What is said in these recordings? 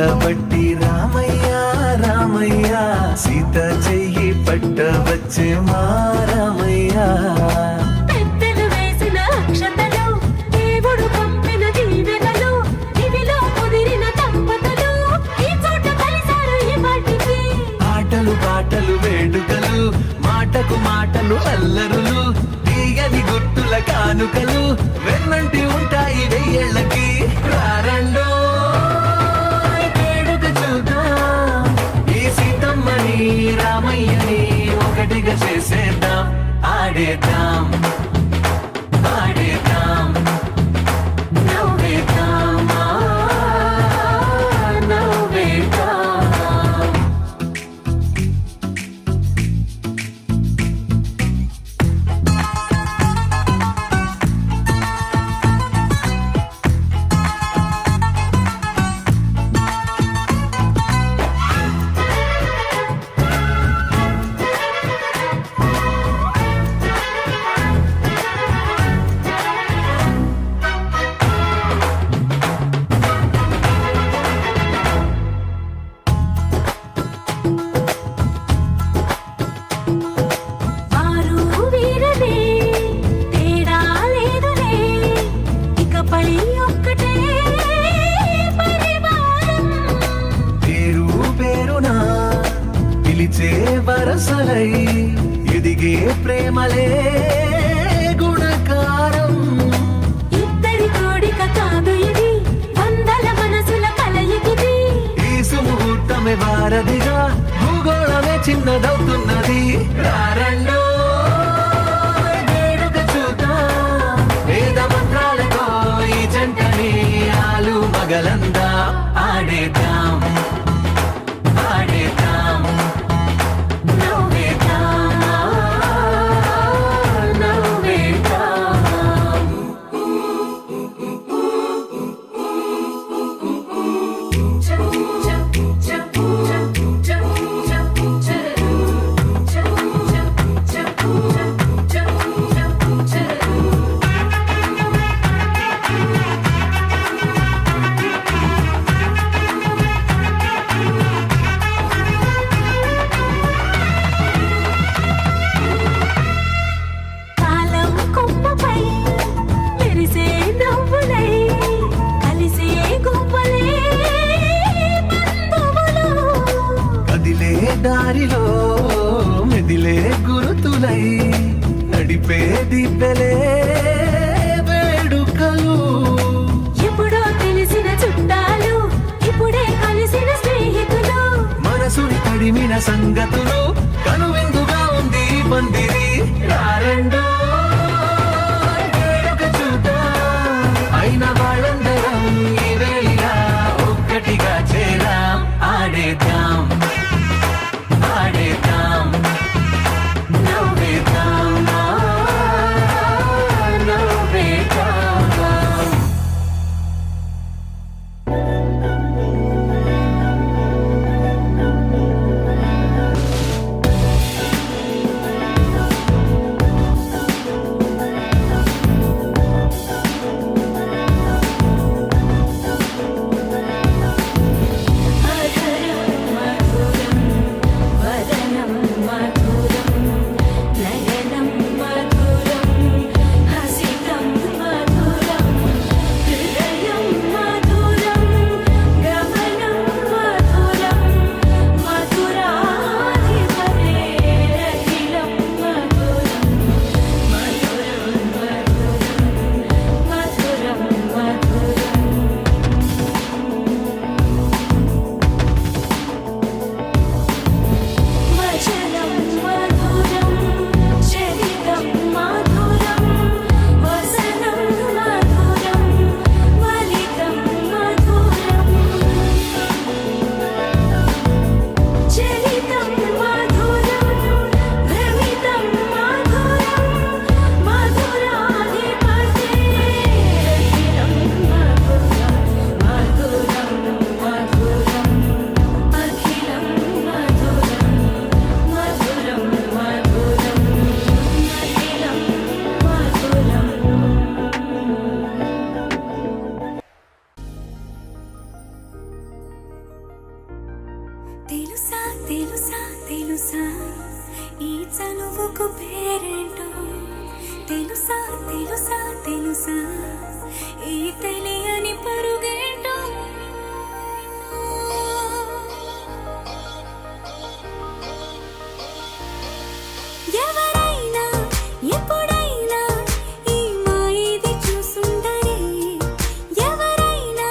పట్టబట్టి రామయ్య రామయ్య సీత చెయ్యి పట్టవచ్చే మా రామయ్య. పెద్దలు వేసిన అక్షతలు, దేవుడు పంపిన దీవెనలు, ఇవిలో కుదిరిన దంపతులు ఈ చోట కలిసారు ఈ వాటికి. ఆటలు పాటలు వేడుకలు, మాటకు మాటలు అల్లరులు, తీయని గుర్తుల కానుకలు వెన్నంటి ఉంటాయి వెయ్యేళ్ళకి. రారండో వేడుక చూద్దాం, ఈ సీతమ్మని రామయ్యని ఒకటిగా చేసేద్దాం. ఆడేద్దాం ఆడేద్దాం నవ్వేద్దాం నవ్వేద్దాం. ఆరు వీరలే, తేడా లేదులే, ఇకపై ఒక్కటే పరివారం. పేరు పేరునా పిలిచే వరసలై ఎదిగే ప్రేమలే గుణకారం. ఇద్దరి కోడిక కాదు ఇది, వందల మనసుల కలయికిది. ఈ సుముహూర్తమే వారధిగా, భూగోళమే చిన్నదవుతున్నది. రారండో వేడుక చూద్దాం, వేద మంత్రాలతో ఈ జంటని ఆలు మగలందా. ఆడేద్దాం ఆడేద్దాం నవ్వేద్దాం నవ్వేద్దాం. కాలం కొమ్మపై మెరిసే నవ్వులై, కలిసే గువ్వలే బంధువులు. కదిలే దారిలో మెదిలే గురుతులై, నడిపే దిబ్బెలే వేడుకలు. ఎప్పుడో తెలిసిన చుట్టాలు, ఇప్పుడే కలిసిన స్నేహితులు. మనసుని తడిమిన సంగతులు, కనువిందుగా ఉంది ఈ పందిరి. రారండో వేడుక చూద్దాం, అయిన వాళ్ళందరం ఈ వేళ ఒక్కటిగా చేరాం. ఆడేద్దాం ఆడేద్దాం నవ్వేద్దాం నవ్వేద్దాం. తెలుసా తెలుసా తెలుసా ఈ చనువుకు పేరేంటో తెలుసా తెలుసా తెలుసా ఈ తెలియని పరుగేంటో ఎవరైనా ఎప్పుడైనా ఈ మాయది చూసుండరే ఎవరైనా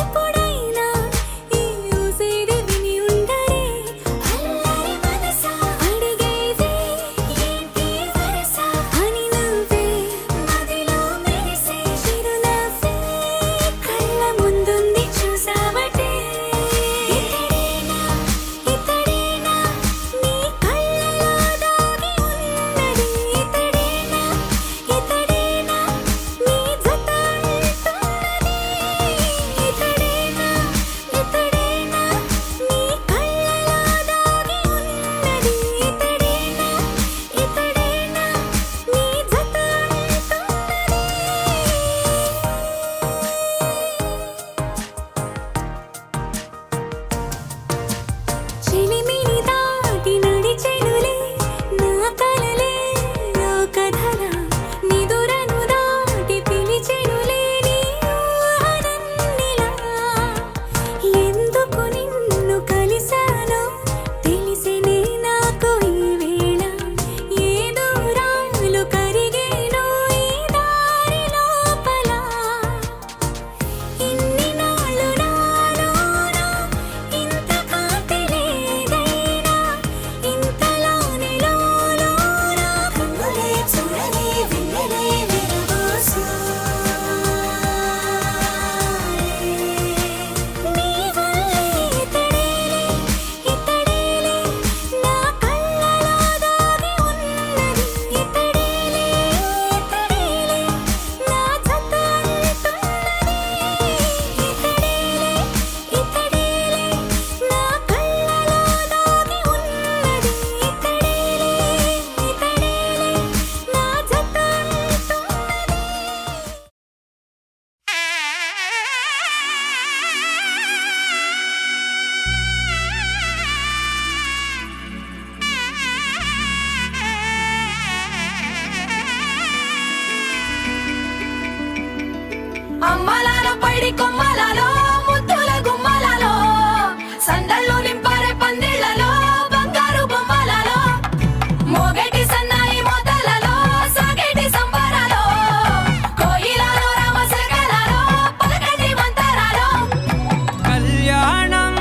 ఎప్పుడైనా ఈ ఊసేది విని ఉండరే అల్లరి మనసా అడిగేది ఏంటి వరస అని నువ్వే మదిలో మెరిసే చిరునవ్వే కళ్ళ ముందుంది చూసావటే ఇతడేనా ఇతడేనా నీ కళ్ళలో దాగి ఉన్నది ఇతడేనా ఇతడేనా నీ జత అంటున్నది ఇతడేనా ఇతడేనా నీ కళ్ళలో దాగి ఉన్నది ఇతడేనా ఇతడేనా నీ జత అంటున్నది చిలిమిని దాటి నడిచెనులే నా కలలే ఓ కథలా నిదురను దాటి పిలిచెనులే నీ ఊహలన్నిలా ఎందుకు నిన్ను కలిసానో తెలిసినే నాకు ఈ వేళ ఏ దూరాలు కరిగేనో ఈ దారి లోపల ఇన్ని నాళ్ళు నాలోనా ఇంత కాంతి లేదైనా ఇంతలోనే లోలోనా కన్నులే చూడని వెన్నెలే విరబోసాయే నీ వల్లే ఇతడేలే ఇతడేలే నా కళ్ళలో దాగి ఉన్నది ఇతడేలే ఇతడేలే నా జత అంటున్నది ఇతడేలే ఇతడేలే నా కళ్ళలో దాగి ఉన్నది ఇతడేలే ఇతడేలే నా జత అంటున్నది అమ్మలాలో పైడి కొమ్మలలో ముద్దుల గుమ్మలలో సందళ్ళు నింపారే పందిళ్లలో బంగారు బొమ్మలలో మోగేటి సన్నాయి మోతలలో సాగేటి సంబరాలో కోయిలలో రామశకలలో పలకటి మంతరాలో కళ్యాణం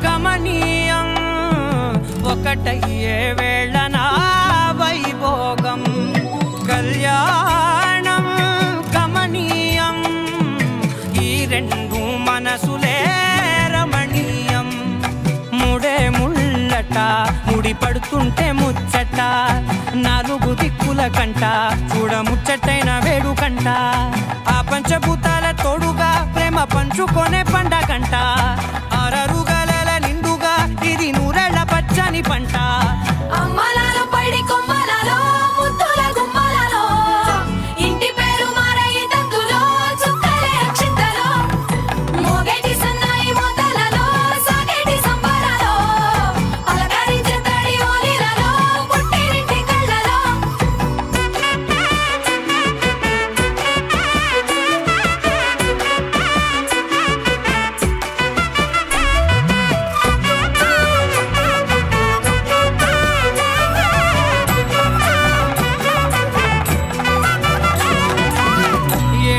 గమనీయం ఒకటయ్యే వేళ నా వైభోగం కళ్యాణం గమనీయం ఈ రెండు మనసులే రమణీయం ముడే ముళ్ళట ముడి పడుతుంటే ముచ్చట నాలుగు దిక్కుల కంట చూడ ముచ్చటైన వేడుకంట ఆ పంచభూతాల తోడుగా ప్రేమ పంచుకొనే పండగంట అరరుగలల నిండుగా ఇది నూరెళ్ళ పచ్చని పంట అమ్మలాలో పైడి కొమ్మలలో ముద్దుల గుమ్మలలో ఇంటి పేరు మారయి తందులో చుక్కలే అక్షింతలో మోగేటి సన్నాయి మోతలలో సాగేటి సంబరాలో అలకరించే తడి ఓలిలలో పుట్టినింటి కళ్ళలో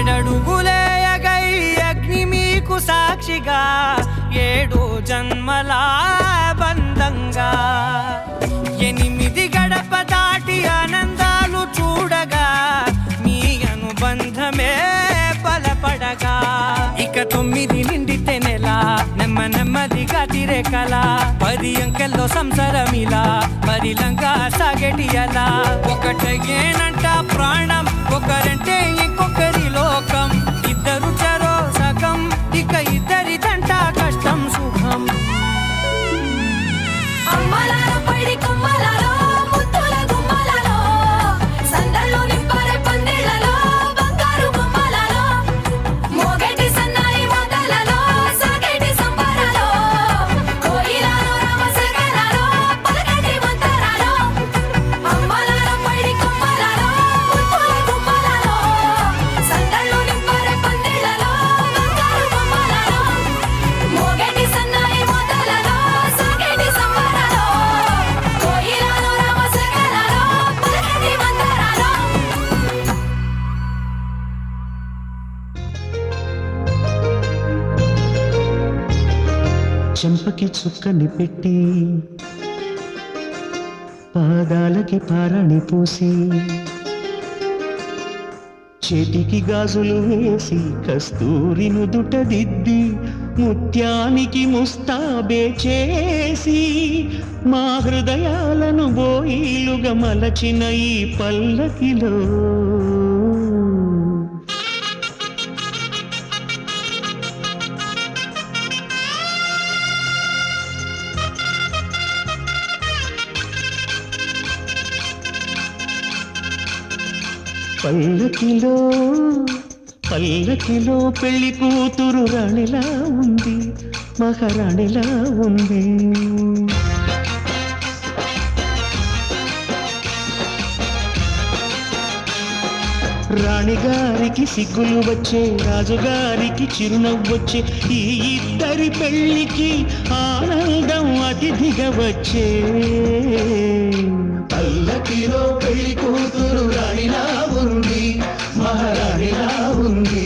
ఏడడుగులేయగై అగ్ని మీకు సాక్షిగా ఏడు జన్మల బంధంగా ఎనిమిది గడప దాటి ఆనందాలు చూడగా మీ అనుబంధమే బలపడగా ఇక 9 నిండితే నెల నెమ్మదిగా తిరే కల 10 అంకెల్లో సంసారమిలా పరిలంగా సాగేటి అలా ఒకటేనంట ప్రాణం ఒకరంటే ఇంకొకరి లోకం ఇద్దరు చరో సగం ఇక ఇద్దరిదంట కష్టం సుఖం అమ్మలాలో పైడి కొమ్మలలో ముద్దుల గుమ్మలలో సందళ్ళు నింపారే పందిళ్లలో బంగారు బొమ్మలలో మోగేటి సన్నాయి మోతలలో సాగేటి సంబరాలో కోయిల చెంపకి చుక్కని పెట్టి పాదాలకి పారాణి పూసి చేతికి గాజులు వేసి కస్తూరి నుదుట దిద్ది ముత్యానికి ముస్తాబే చేసి మా హృదయాలను బోయిలుగా మలచిన ఈ పల్లకిలో పల్లకిలో పల్లకిలో పెళ్లి కూతురు రాణిలా ఉంది, మహారాణిలా ఉంది. రాణిగారికి సిగ్గులు వచ్చే, రాజుగారికి చిరునవ్వొచ్చే, ఈ ఇద్దరి పెళ్లికి ఆనందం అతిథిగా వచ్చే. పల్లకిలో పెళ్లి కూతురు రాణిలా ఉంది, మహారాణిలా ఉంది.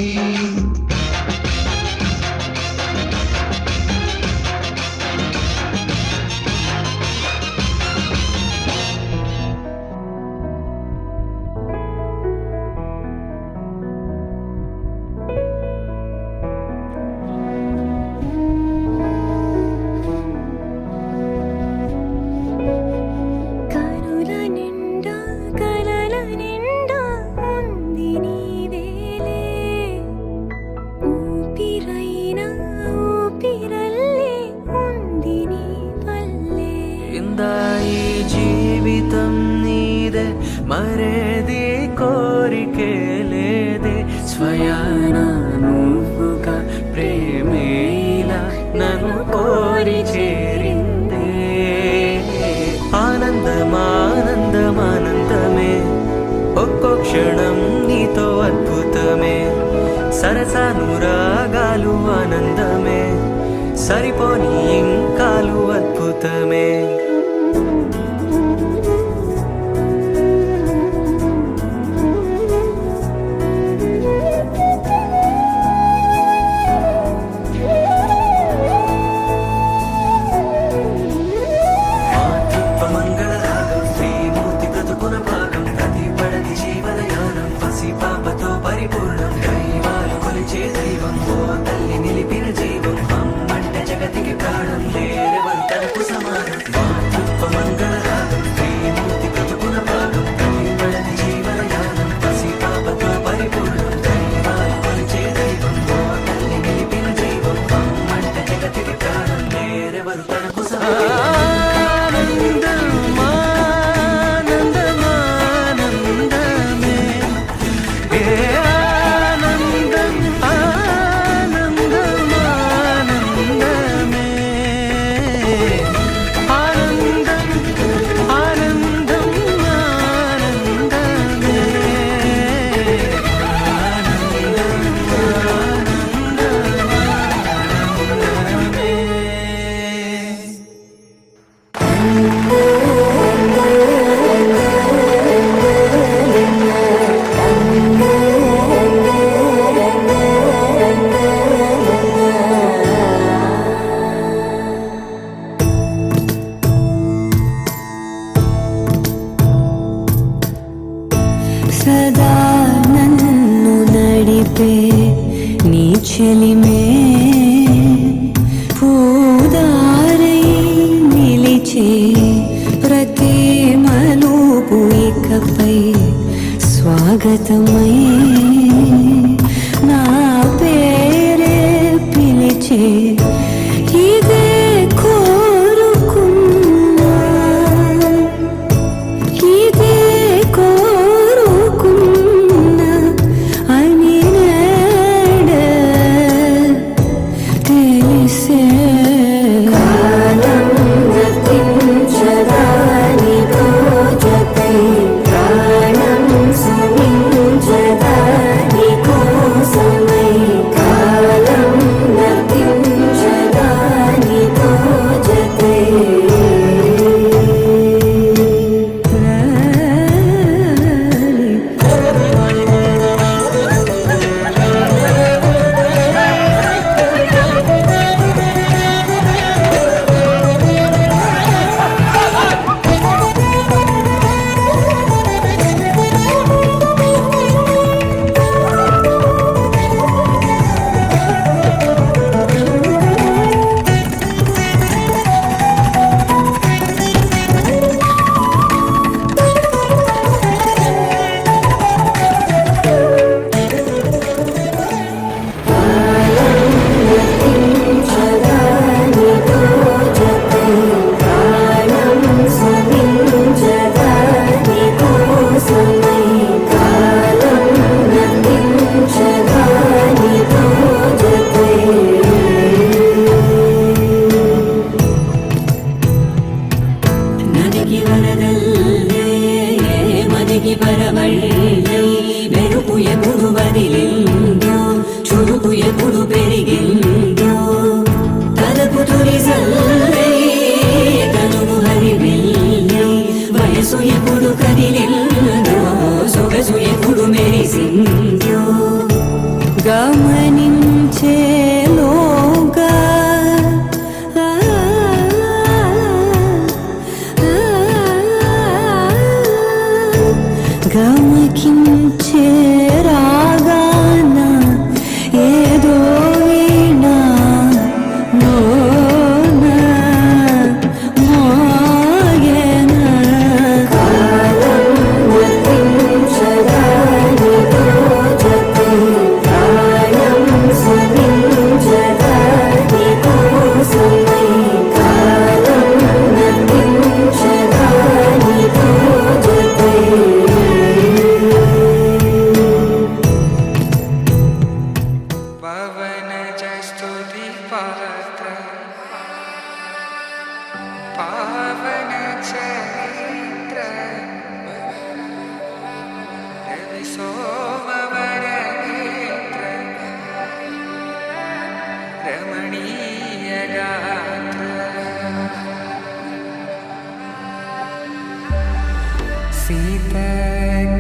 కనుల నిండా కలల నిండా ఉంది నీవేలే, ఊపిరైనా ఊపిరల్లే ఉంది నీ వల్లే. ఇందా ఈ జీవితం నీదే, మరేది కోరికే లేదే, స్వయాన నువ్వుగా ప్రేమే ఇలా నన్ను కోరి చేరిందే. ఆనందమానందమానందమే, ఒక్కో క్షణం నీతో అద్భుతమే, సరసానురాగాలు ఆనందమే, సరిపోని ఇంకాలు అద్భుతమే. మంగళరాగం శ్రీమూర్తి బ్రతుకున భాగం, ప్రతి పడతి జీవనయానం, పసి పాపతో పరిపూర్ణం, దైవాలు కొలిచే దైవం, ఓ తల్లి నిలిపిన జీవం, అమ్మంటే జగతికి ప్రాణం, లేరెవరు తనకు సమానం. మాతృత్వ మంగళరాగం శ్రీమూర్తి బ్రతుకున భాగం, ప్రతి పడతి జీవనయానం, పసి పాపతో పరిపూర్ణం, దైవాలు కొలిచే దైవం, ఓ తల్లి నిలిపిన జీవం, అమ్మంటే జగతికి ప్రాణం, లేరెవరు తనకు సమానం. సదా నన్ను నడిపే నీ చెలిమే, పూదారై నిలిచే ప్రతి మలుపు ఇకపై స్వాగతమై నా పేరే పిలిచే. ఇదే కోరుకున్నా, ఇదే కోరుకున్నా అని నేడే తెలిసే. కాలం గతించదాని జతై ప్రాణం సుమించదా వరదల్లే మదికి పరవళ్ళై మెరుపు ఎప్పుడు వదిలిందో చురుకు ఎప్పుడు పెరిగిందో తలపు తొలి జల్లై తనువు హరివిల్లై వయసు ఎప్పుడు కదిలిందో సొగసు ఎప్పుడు మెరిసిందో గమనించేలోగా గమకించే రాగాన ఏదో వీణా మోన మోగేన కాలం వర్తించదాని జతే ప్రాణం సవించదాని కోసమై కాలం వర్తించదాని జతే పవన జస్తుతి పాత్ర పావన చరిత్ర రవి సోమవర నేత్ర రమణీయ గాత్ర సీత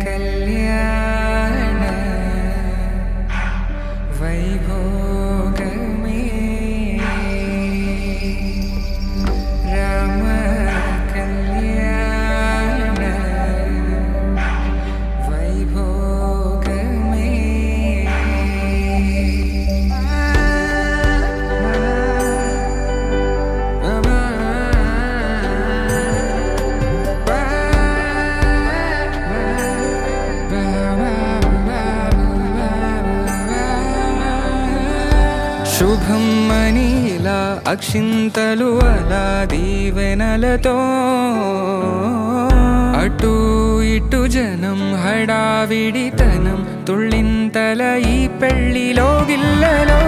కళ్యాణ వైభోగమే రామ కళ్యాణ వైభోగమే శుభం మనీలా అక్షింతలు అలా దీవెనలతో అటు ఇటు జనం హడావిడితనం తుళ్ళింతల ఈ పెళ్లిలో గిల్లలో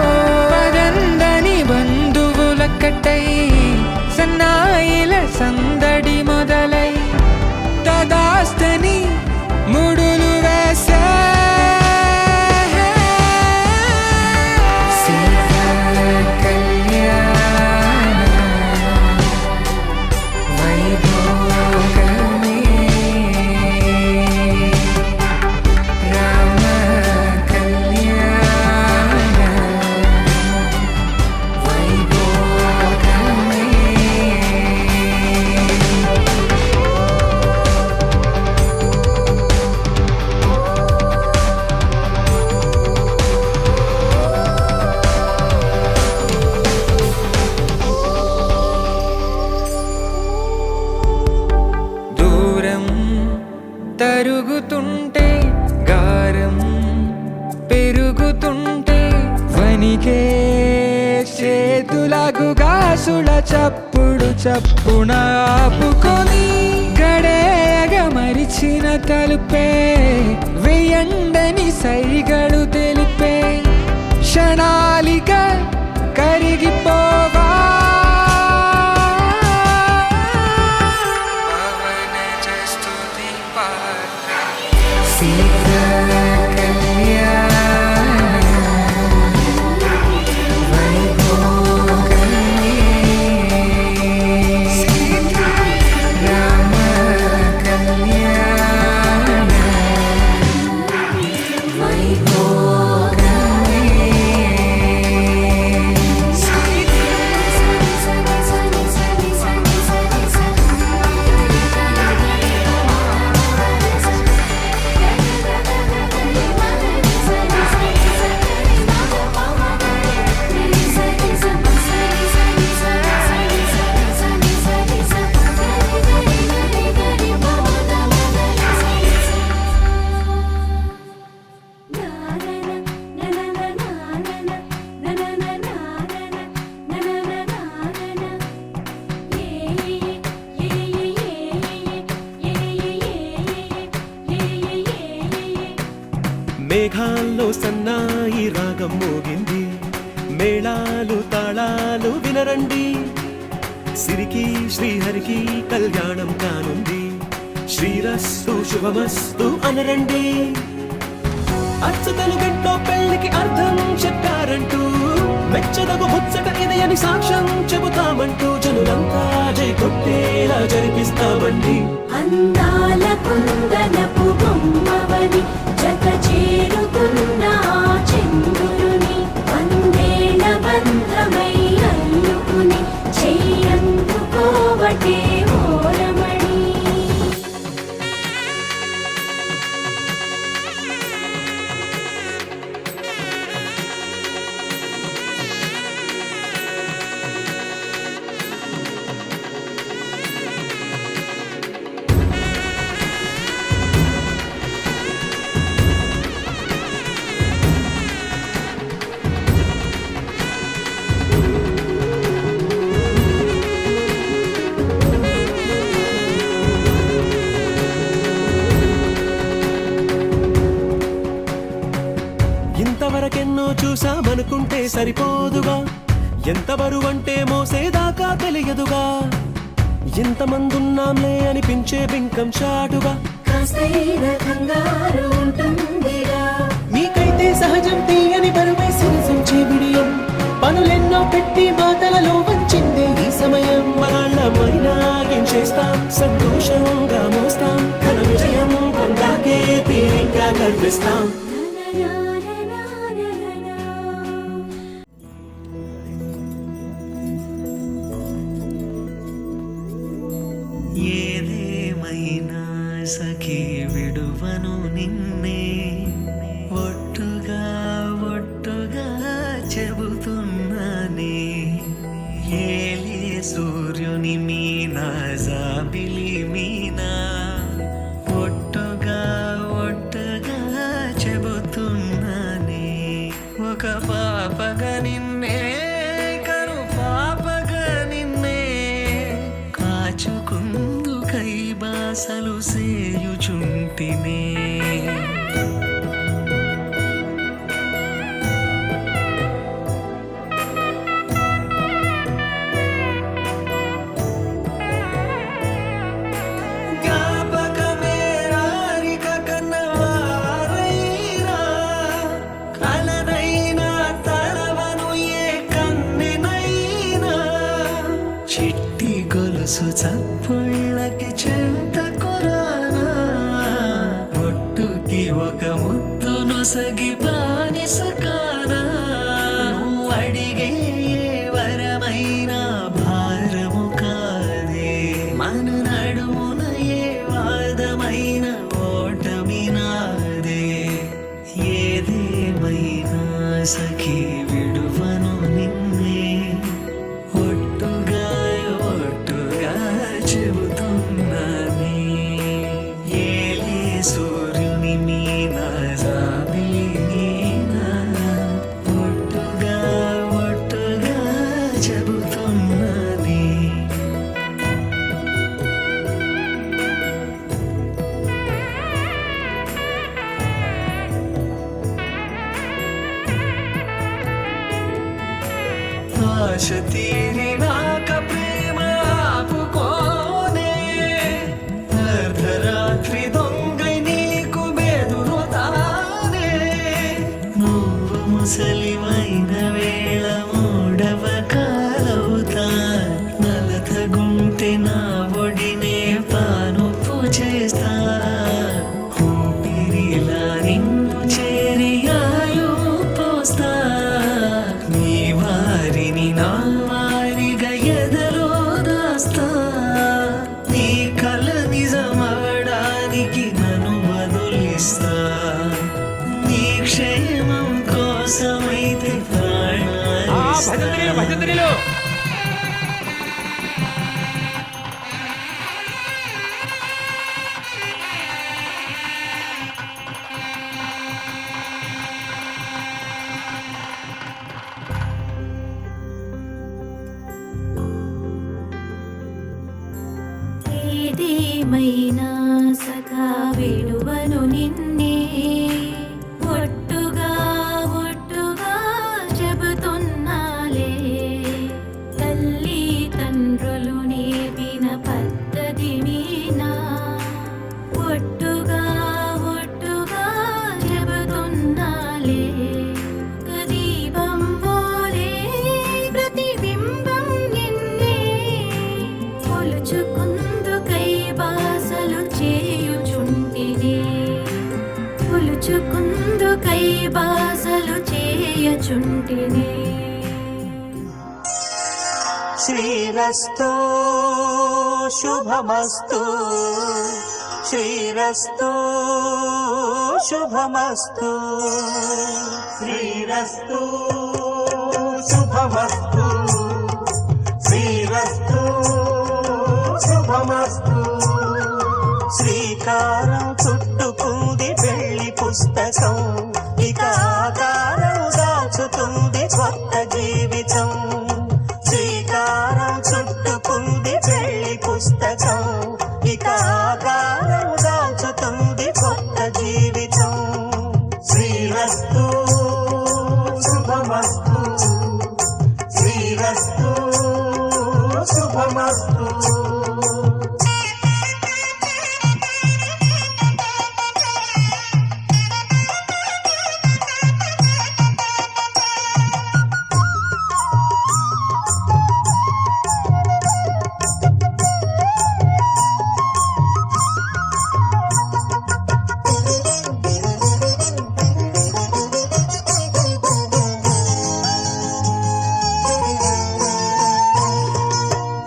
పదందని బంధువుల కట్టై సన్నాయిల సందడి మొదలై తదాస్తని ముడులు వేసే తరుగుతుంటే గారం పెరుగుతుంటే వనికే చేతులకు గాసుల చప్పుడు చప్పున ఆపుకొని గడేయగ మరిచిన తలుపే వెయ్యండని సైగడు తెలిపే క్షణాలిక కరిగిపోవా మేఘాల్లో సన్నాయి రాగం మోగింది మేళాలు తాళాలు వినరండి సిరికి శ్రీహరికి కళ్యాణం కానుంది. శ్రీరస్తు శుభమస్తు అనరండి. అచ్చ తెలుగింట్లో పెళ్లికి అర్థం చెప్పారంటూ మెచ్చదగు ముచ్చట ఇది అని సాక్ష్యం చెబుతామంటూ జనులంతా జై కొట్టేలా జరిపిస్తామండి. అందాల కుందనపు బొమ్మవని జత చేరుకున్న ఆ చంద్రుని వందేల బంధమై అల్లుకుని చెయ్యందుకోవటే ఓరమణి. ఇంతవరకెన్నో చూసామనుకుంటే సరిపోదుగా, ఎంత బరువంటే మోసేదాకా తెలియదుగా. ఇంతమందున్నాంలే అనిపించే బింకం చాటుగా కాస్తైన కంగారు ఉంటుందిగా. మీకైతే సహజం తీయని బరువే సిరిసించే బిడియం. పనులెన్నో పెట్టి మాటలలో వంచిందే ఈ సమయం. మనాళ్ళమైనా ఏం చేస్తాం, సంతోషంగా మోస్తాం. ఘన విజయం పొందాకే తీరిగ్గా కనిపిస్తాం. ఏదేమైనా సఖీ విడువను నిన్నే, ఒట్టుగా ఒట్టుగా చెబుతున్నానే. ఏలే సూర్యుని మీనా జాబిలి మీనా, ఒట్టుగా ఒట్టుగా చెబుతున్నానే. ఒక పాపగా నిన్నే కను పాపగా నిన్నే కాచుకుందు కై బాసలు సేయుచుంటినే. జ్ఞాపకమే రారిక కన్నవారైనా, కలనైనా తలవను ఏ కన్నెనైనా. చిట్టి గొలుసు చప్పుళ్ళకి చెంత కొరానా, ఒట్టుకి ఒక ముద్దును సగి బానిసకానా. నువ్వు అడిగే ఏ వరమైనా భారము కాదే, మన నడుమున ఏ వాదమైన ఓటమి నాదే. ఏదేమైనా సఖీ విడువను నిన్నే, ఒట్టుగా ఒట్టుగా చెబుతున్నానే. ఏలే సూర్యుని మీనా జాబిలి మీనా, ఒట్టుగా ఒట్టుగా చెబుతున్నానే. ఆశ తీరినాక ప్రేమ ఆపుకోనే, అర్ధరాత్రి దొంగై నీకు బెదురుతానే. నువ్వు ముసలివైన వేళ మూడవ కాలవుతా, నలతగుంటే నా ఒడినే పానుపు చేస్తా. ఊపిరిలా నిన్ను చేరి ఆయువు పోస్తా, నీ వారిని నా వారిగా ఎదలో దాస్తా. నీ కల నిజమవడానికి నన్ను వదిలిస్తా, నీ క్షేమం కోసమైతే ప్రాణాలిస్తా. ఏదేమైనా సఖా విడువను నిన్నే, ఒట్టుగా ఒట్టుగా చెబుతున్నాలే. తల్లి తండ్రులు కొలుచుకుందుకై బాసలు చేయుచుంటినే కొలుచుకుందుకై బాసలు చేయుచుంటినే శ్రీరస్తు శుభమస్తు శ్రీరస్తు శుభమస్తు శ్రీరస్తు శుభమస్తు శ్రీరస్తు శుభమస్తు శ్రీకారం చుట్టుకుంది పెళ్లి పుస్తకం ఇక ఆకారం దాచుతుంది కొత్త జీవితం శ్రీకారం చుట్టుకుంది పెళ్లి పుస్తకం ఇక ఆకారం దాచుతుంది కొత్త జీవితం శ్రీరస్తు శుభమస్తు శ్రీరస్తు శుభమస్తు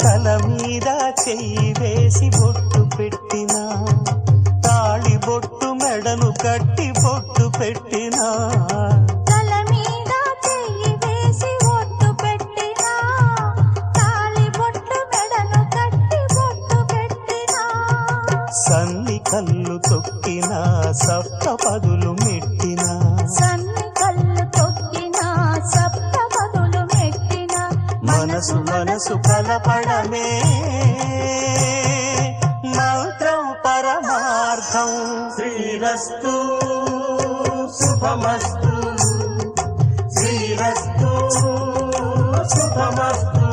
తల మీద చెయ్యి వేసి బొట్టు పెట్టినా తాళి బొట్టు మెడను కట్టి బొట్టు పెట్టినా తల మీద చెయ్యి వేసి ఒట్టు పెట్టినా తాళి బొట్టు మెడను కట్టి బొట్టు పెట్టినా సన్ని కళ్ళు తొక్కినా సప్త పదులు మెట్టినా సన్ని కళ్ళు తొక్కినా సప్త పదులు మెట్టినా మనసు మనసు కలపడమే మంత్రం పరమార్థం శ్రీరస్తు శుభమస్తు శ్రీరస్తు శుభమస్తు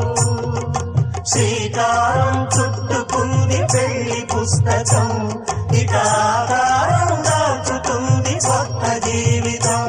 శ్రీకారం చుట్టుకుంది పెళ్లి పుస్తకం ఇక ఆకారం దాచుతుంది కొత్త జీవితం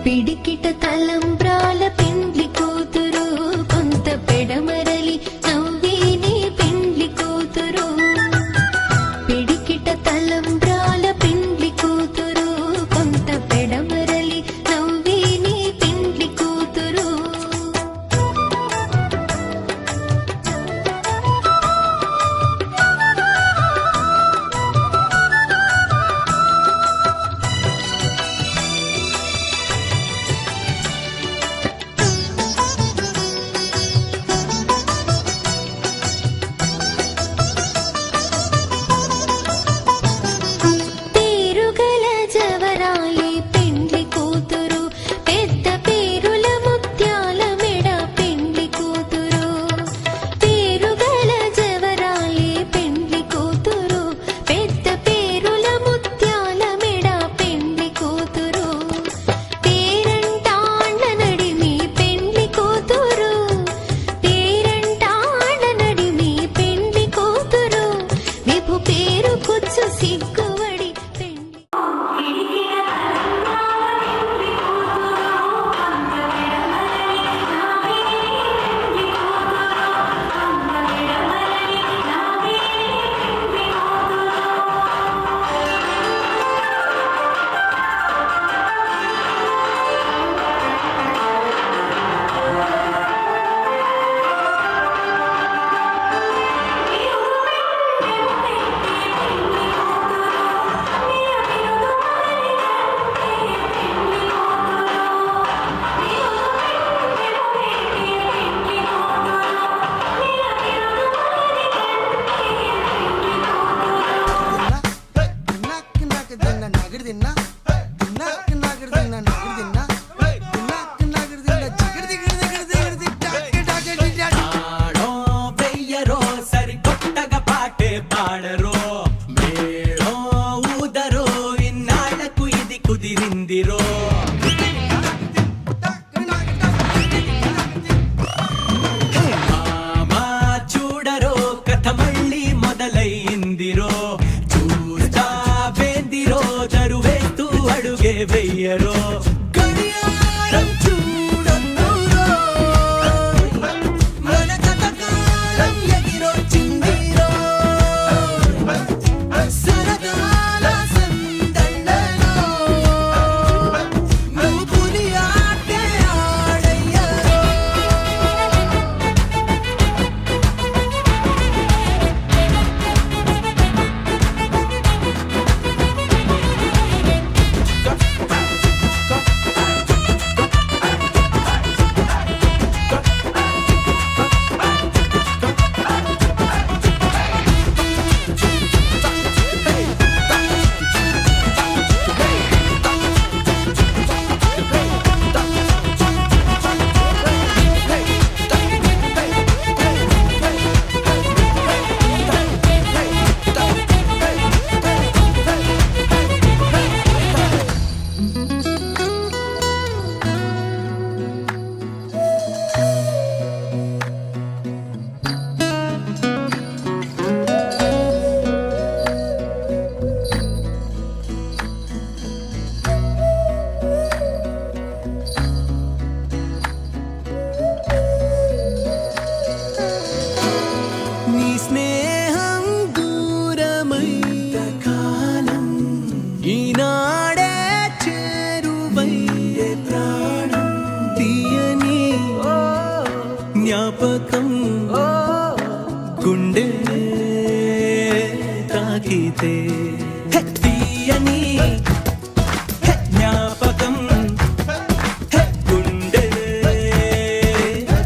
పిడికిట తలంబ్రాల పెండ్లి కూతురు కొంత పెడమరలి నవ్వేని పెండ్లి కూతురు పిడికిట తలంబ్రాల పెండ్లి కూతురు కొంత పెడమరలి నవ్వేని పెండ్లి కూతురు వెనకే వెయ్యరో గడియారం చూడొద్దురో మన కథకాలం ఎగిరొచ్చిందిరో సరదాల సందళ్ళలో నువ్వు పులి ఆటే ఆడయ్యరో నీ స్నేహం దూరమైన కాలం ఈనాడే చేరువయ్యే ప్రాణం తీయని జ్ఞాపకం గుండె తాకితే తీయని జ్ఞాపకం గుండె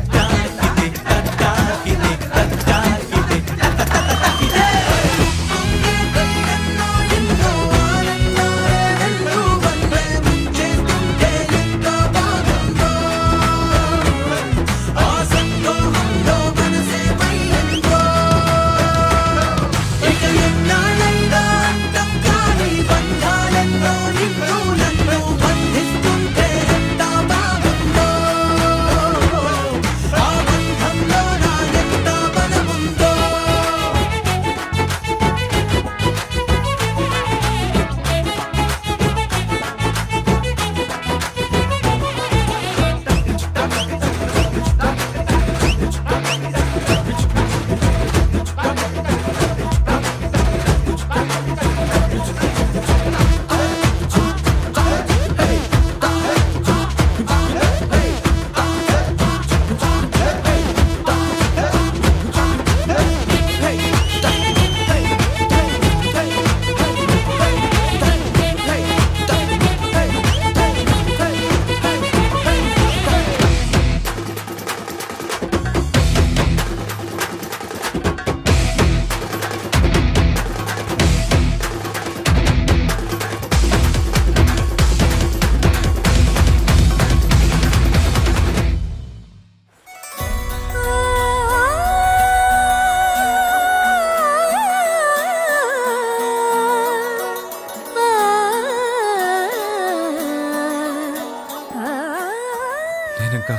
తాకితే తాకితే తాకితే నేనింకా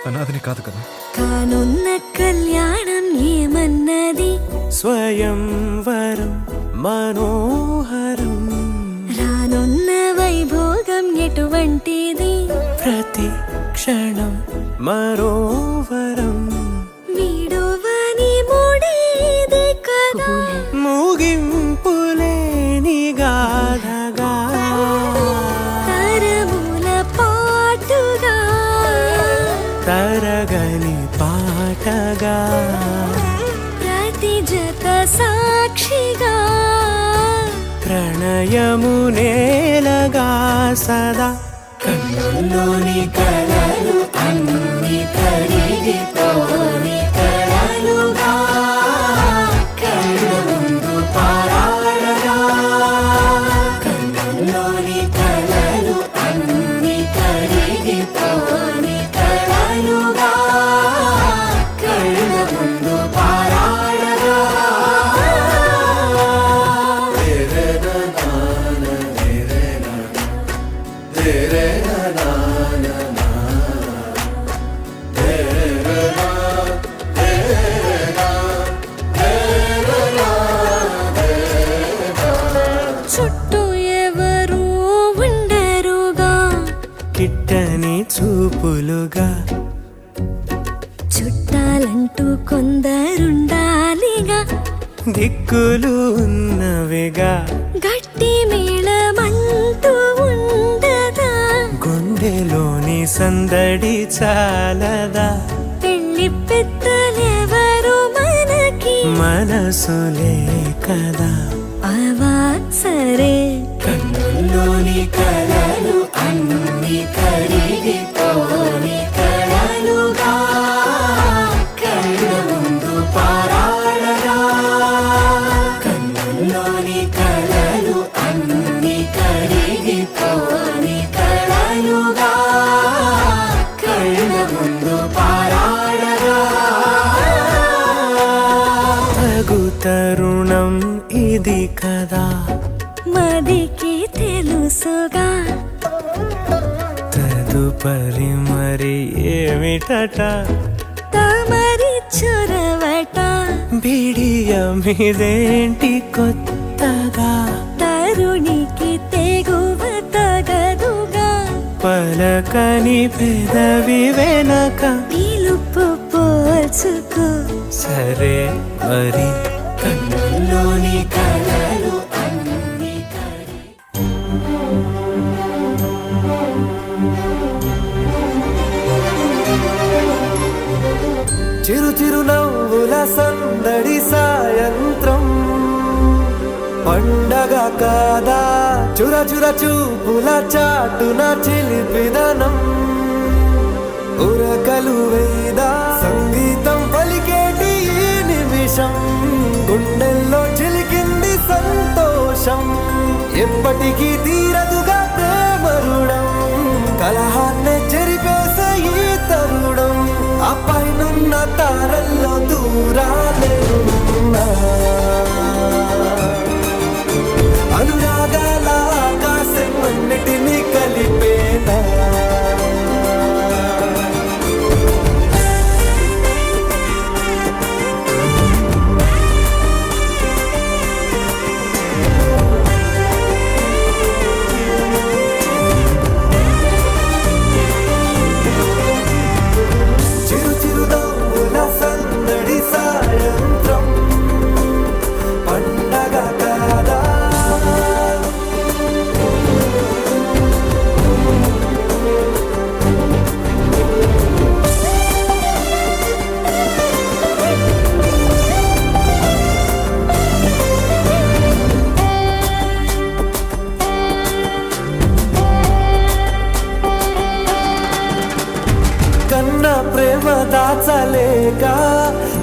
అనాథని కాదు కదా. కానున్న కళ్యాణం ఏమన్నది స్వయంవరం మనోహరం రానున్న వైభోగం ఎటువంటిది ప్రతి క్షణం మరోవరం వీడువని ముడేది కదా ముగింపులేని గాథగా తరముల పాటుగా తరగని పాటగా ప్రతి జత సాక్షిగా ప్రణయము నేలగా సదా కన్నుల్లోని కలలు అన్ని కరిగిపోని కలలుగా కళ్ళ ముందు పారాడగా కన్నుల్లోని కలలు అన్ని కరిగిపోని కలలుగా కళ్ళ ముందు పారాడగా దిక్కులు ఉన్నవిగా గట్టి మేళమంటూ ఉండదా గుండెలోని సందడి చాలదా పెళ్లి పెద్దలెవరు మనకి మనసులే కదా అవా సరే కన్నుల్లోని కలలు అన్ని కరిగిపోని కలలుగా కళ్ళ ముందు పారాడగా కన్నుల్లోని కలలు అన్ని కరిగిపోని కలలుగా కళ్ళ ముందు పారాడగా తగు తరుణం ఇది కదా మదికి తెలుసుగా తదుపరి మరి ఏమిటట తమరి చొరవట బిడియమిదేంటి కొత్తగా తరుణికి తెగువ తగదుగా పలకని పెదవి వెనక పిలుపు పోల్చుకో సరే మరి కన్నుల్లోని కలలు అన్ని చిరు చిరు నవ్వుల సందడి సాయంత్రం పండగ కాదా చుర చుర చూపుల చాటున చిలిపిదనం ఉరకలు వేదా సంగీతం పలికేటి ఈ నిమిషం గుండెల్లో చిలికింది సంతోషం ఎప్పటికీ తీరదుగా ప్రేమరుడం కలహాన్నే చెరిపేసే ఈ తరుణం ఆ పైనున్న తారల్లో దూరాలే ఉన్నా. అనురాగాల ఆకాశం అన్నిటినీ కలిపేనా చిరు చిరు నవ్వుల సందడి సాయంత్రం పండగ కాదా కన్న ప్రేమ దాచలేక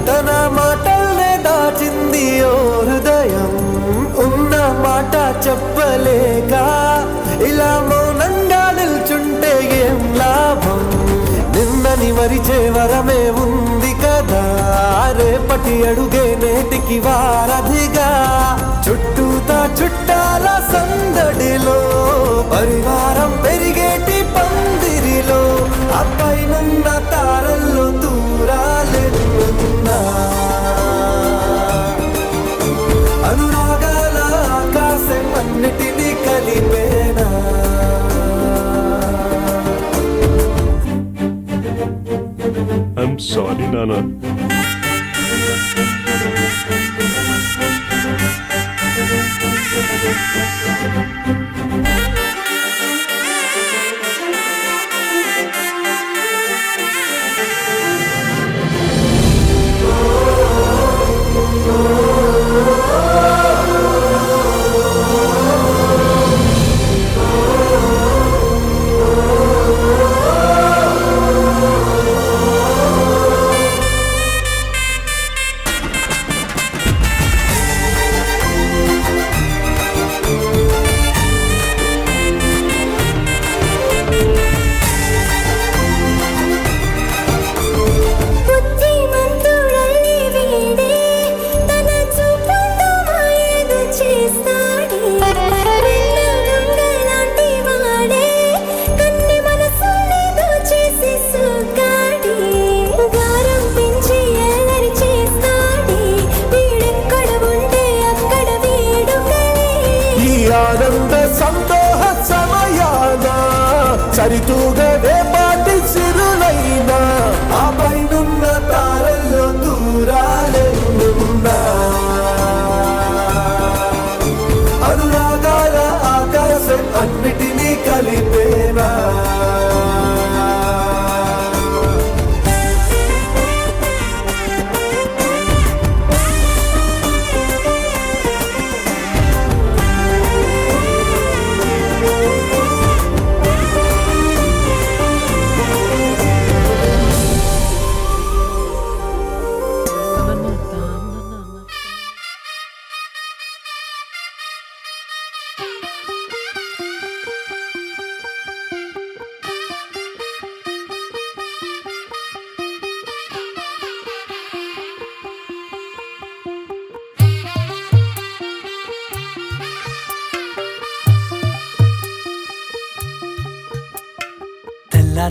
తన మాటల్నే దాచింది ఓ హృదయం ఉన్న మాట చెప్పలేక ఇలా మౌనంగా నిల్చుంటే ఏం లాభం నిన్నని మరిచే వరమే ఉంది కదా రేపటి అడుగే నేటికి వారధిగా చుట్టూతా చుట్టాల సందడిలో పరివారం పెరిగేటి పందిరిలో అపైనున్న తారల్లో దూరాలెన్నున్నా అనురాగాల ఆకాశం అన్నిటినీ కలిపేనా I'm sorry, Nana. బుద్ధిమంతుడల్లి వీడే తన చూపుతో మాయేదో చేస్తాడే వెన్నెలంగలాంటి వాడే కన్ని మనసునేదో చేసి సుగాడే గారం పెంచి అల్లరి చేస్తాడే వీడెక్కడ ఉంటే అక్కడ వీడుకలే ఈ ఆనంద సంతోష సమయాన సరితూగా రేపాటి సిరులైనా ఆ పైనున్న తారల్లో దూరాలెన్నున్నా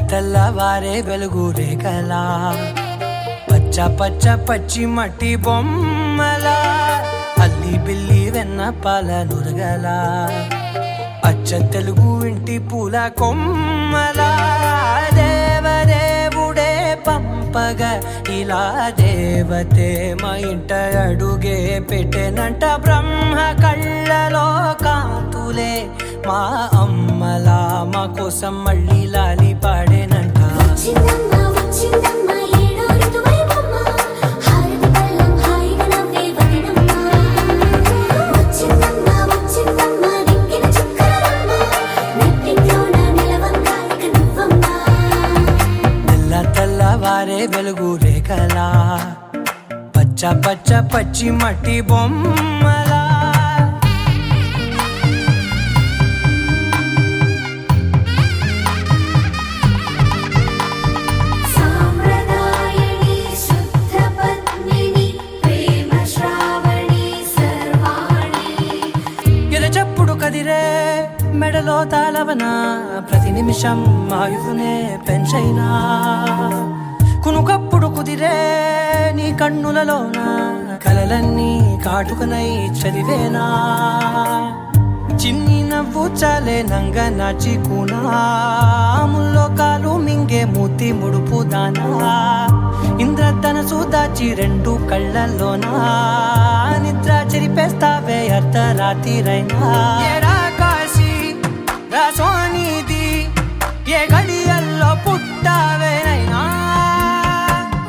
తెల్లవారే వెలుగు రేఖలా పచ్చ పచ్చ పచ్చి మట్టి బొమ్మలా అల్లి బిల్లి వెన్న పాల నురగలా అచ్చ తెలుగు ఇంటి పూల కొమ్మలా దేవదేవుడే పంపగ ఇలా దేవతే మా ఇంట అడుగే పెట్టెనంట బ్రహ్మ కళ్ళలో కాంతులే మా అమ్మలా మా కోసం మళ్ళీ లాలి పాడేనంట వచ్చిందమ్మ వచ్చిందమ్మ ఏడో ఋతువైవమ్మ హారతి పళ్ళం హాయిగా నవ్వే వదనమ్మ వచ్చిందమ్మ వచ్చిందమ్మ దిక్కిన చుక్కలమ్మ నెట్టింట్లోన నిలవంగా ఇక నువ్వమ్మ తెల్లవారే వెలుగు రేఖలా పచ్చ పచ్చ పచ్చి మట్టి బొమ్మలా సాంప్రదాయని శుద్ధ పద్మిని ప్రేమ శ్రావణి సర్వాణి ఎరచప్పుడు కదిరే మెడలో తాళవన ప్రతి నిమిషం ఆయుధునే పెంచైనా కునుకప్పుడు కుదిరే నీ కన్నులలోన కలలన్నీ కాటుకనై చదివేనా చిన్ని నవ్వు చాలే నంగ నాచి కూనాముల్లో కాలు మింగే మూతి ముడుపు దానా ఇంద్రధనసు దాచి రెండు కళ్ళల్లోనా నిద్ర చెరిపేస్తావే అర్ధరాత్రిరైనా ఏరా కాశీ రా సోనిది ఏ గడియల్లో పుట్టావేనైనా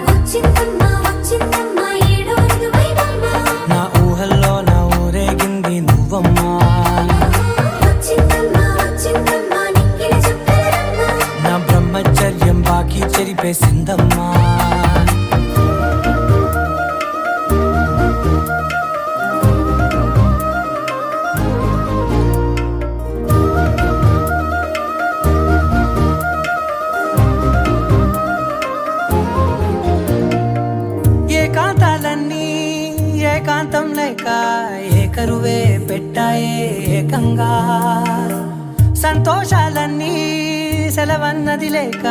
వచ్చిందమ్మ వచ్చిందమ్మ ఏడో ఋతువైవమ్మ నా ఊహల్లో నా ఊరేగింది నువ్వమ్మా వచ్చిందమ్మ వచ్చిందమ్మ నిక్కిన చుక్కలమ్మ నా బ్రహ్మచర్యం బాకీ చెరిపేసిందమ్మా ఏకాంతాలన్నీ ఏకాంతం లేక ఏకరువే పెట్టాయే ఏకంగా సంతోషాలన్నీ సెలవన్నది లేక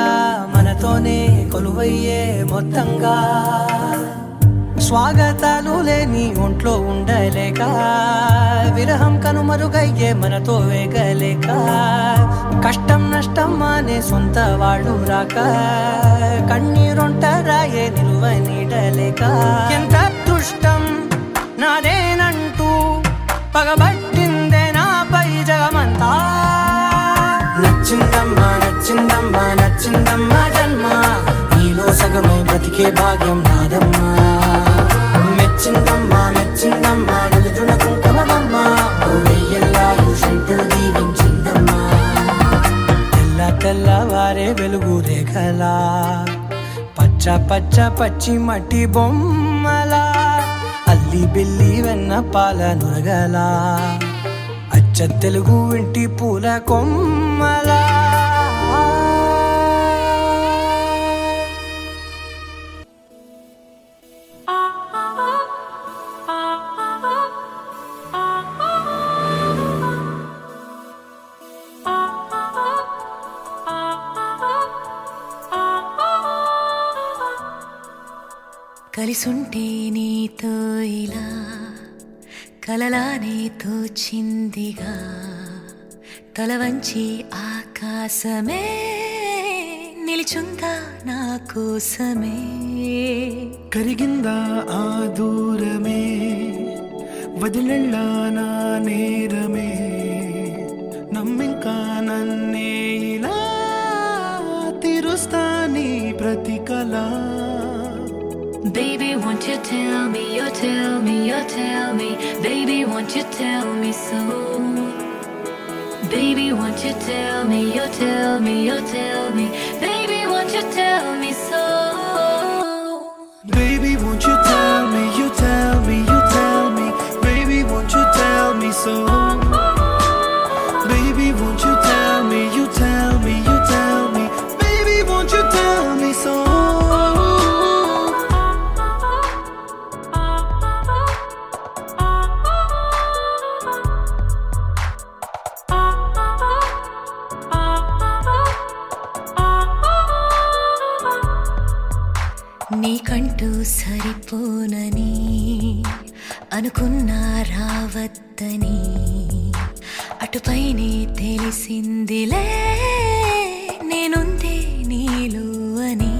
మనతోనే కొలువయ్యే మొత్తంగా స్వాగతాలు లేని ఒంట్లో ఉండలేక విరహం కనుమరుగయ్యే మనతో వేగలేక కష్టం నష్టం అనే సొంత వాళ్ళు రాక కన్నీరొంటరాయే నిలువ నీడలేక ఎంత అదృష్టం నాదేనంటూ పగబట్టిందే నాపై జగమంతా నచ్చిందమ్మా నచ్చిందమ్మా నచ్చిందమ్మా జన్మ నీలో సగమై బ్రతికే భాగ్యం నాదమ్మా మెచ్చిందమ్మా మెచ్చిందమ్మా నిలుతున్న కుంకుమమ్మా వెయ్యల్లాలు శంకులు దీవించిందమ్మా తెల్లవారే వెలుగు రేఖలా పచ్చ పచ్చ పచ్చి మట్టి బొమ్మలా అల్లి బిల్లి వెన్న పాల నురగలా అచ్చ తెలుగు ఇంటి పూల కొమ్మలా కలిసుంటే నీతో ఇలా కలలానే తోచిందిగా తల వంచి ఆకాశమే నిలిచుందా నా కోసమే కరిగిందా ఆ దూరమే వదిలెళ్ళా నా నేరమే నమ్మింకా నన్నే ఇలా తీరుస్తా నీ ప్రతి కళ Baby, won't you tell me, you tell me, you tell me. Baby, won't you tell me so? Baby, won't you tell me, you tell me, you tell me. Baby, won't you tell me so? Baby, won't you tell me, you tell me, you tell me. Baby, won't you tell me so? నీకంటూ సరిపోనని అనుకున్నా రావద్దని అటుపైనే తెలిసిందిలే నేనుందే నీలో అని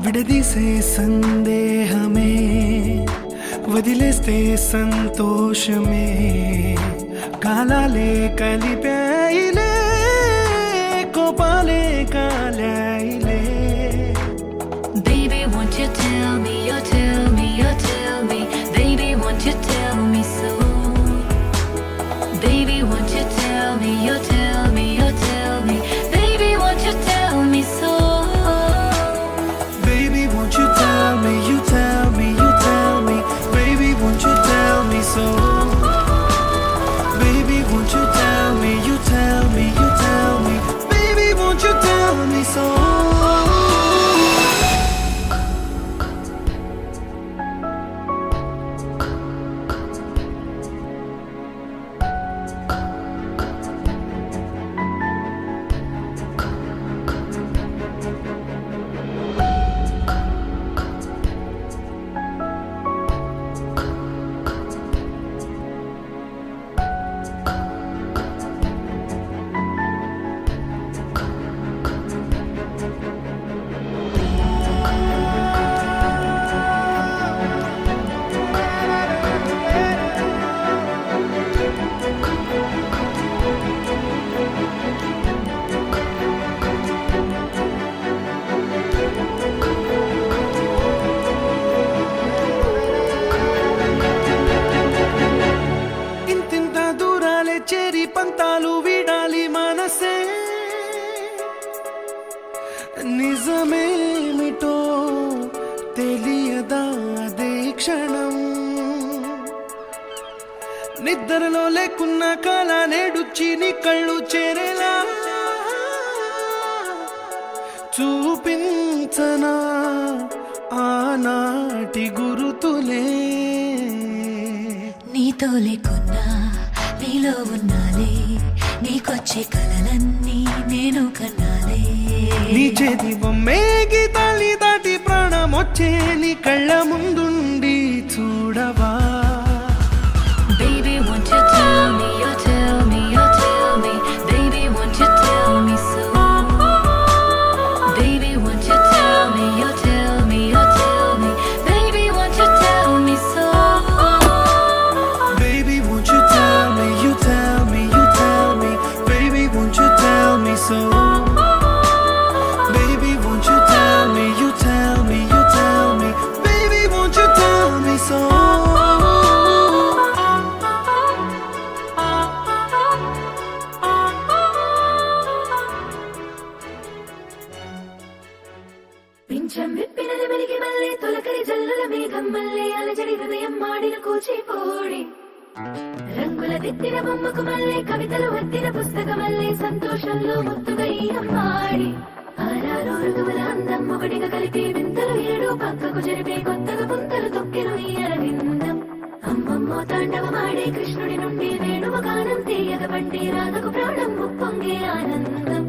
విడదీసే సందేహమే వదిలేస్తే సంతోషమే కాలాలే కలిపాయిలే కోపాలే కాలాయిలే Baby, won't you tell me, you tell me, you tell me. Baby, won't you tell me so? Baby, won't you tell me, you tell me, you tell me. Baby, won't you tell me so? Baby, won't you tell me, you tell me, you tell me. Baby, won't you tell me so? Baby, won't you tell me, you tell me, you tell me. Baby, won't you tell me so? ఇంతింత దూరాలే చేరి పంతాలు వీడాలి మనసే నిజమేమిటో తెలియదా అదే క్షణం నిద్రలో లేకున్న కాల నేడుచ్చి నీ కళ్ళు చేరేలా చూపించనా ఆనాటి గురుతులే నీతో లేకున్నా నీలో ఉన్నాలే నీకొచ్చే కలలన్నీ నేను కన్నాలే నీ చేతి బొమ్మే గీతాలి దాటి ప్రాణం వచ్చే నీ కళ్ళ ముందుండి చూడవా Baby, won't you tell me, you tell me, you tell me. Baby, won't you tell me so? Baby, won't you tell me, you tell me, you tell me. Baby, won't you tell me so? Baby, won't you tell me, you tell me, you tell me. Baby, won't you tell me so? Baby, won't you tell me, you tell me, you tell me. Baby, won't you tell me so? పింఛం విప్పినది వెలిగి మళ్ళీ తొలకరి జల్లుల మేఘం మళ్ళీ అలజడి హృదయం మాడిన కూచిపోడి రంగుల దిద్దిన బొమ్మకు మళ్ళీ కవితలు వద్దిన పుస్తకం మళ్ళీ సంతోషంలో ముద్దుగా ఈ అమ్మాడి ఆరారు ఋతువుల అందం ఒకటిగా కలిపి వింతలు ఏడు పక్కకు జరిపే కొత్తగా పుంతలు తొక్కెను ఈ అరవిందం అమ్మమ్మో తాండవమాడే కృష్ణుడి నుండి వేణువ గానం తీయగ పండి రాధకు ప్రాణం ఉప్పొంగే ఆనందం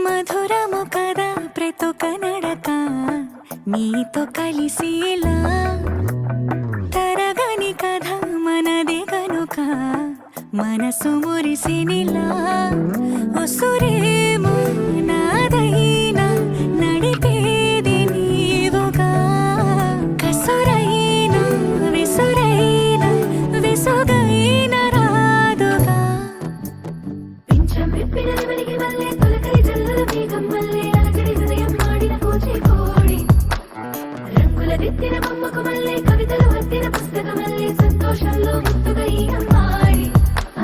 మధురము కదా ప్రతి ఒక్క నడక నీతో కలిసేలా తరగని కథ మనదే కనుక మనసు మురిసినిలా ఉసురేమో నాదైనా నడిపేది నీవుగా కసురైనా విసురైనా విసుగైన రాదుగా పింఛం విప్పినది వెలిగి మళ్ళీ తొలకరి జల్లుల మేఘం మళ్ళీ అలజడి హృదయం మాడిన కూచిపోడి రంగుల దిద్దిన బొమ్మకు మళ్ళీ కవితలు వద్దిన పుస్తకం మళ్ళీ సంతోషంలో ముద్దుగా ఈ అమ్మాడి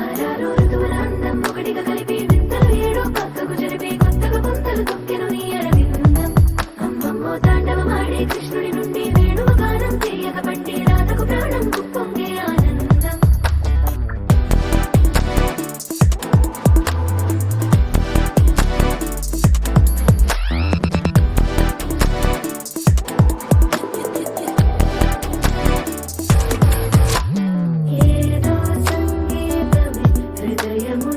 ఆరారు ఋతువుల అందం ఒకటిగా కలిపి వింతలు ఏడు పక్కకు జరిపే కొత్తగా పుంతలు తొక్కెను ఈ అరవిందం అమ్మమ్మో తాండవమాడే కృష్ణుడి నుండి వేణువ గానం తీయగ పండి రాధకు ప్రాణం ఉప్పొంగే ఆనందం ఏదో సంగీతమే హృదయము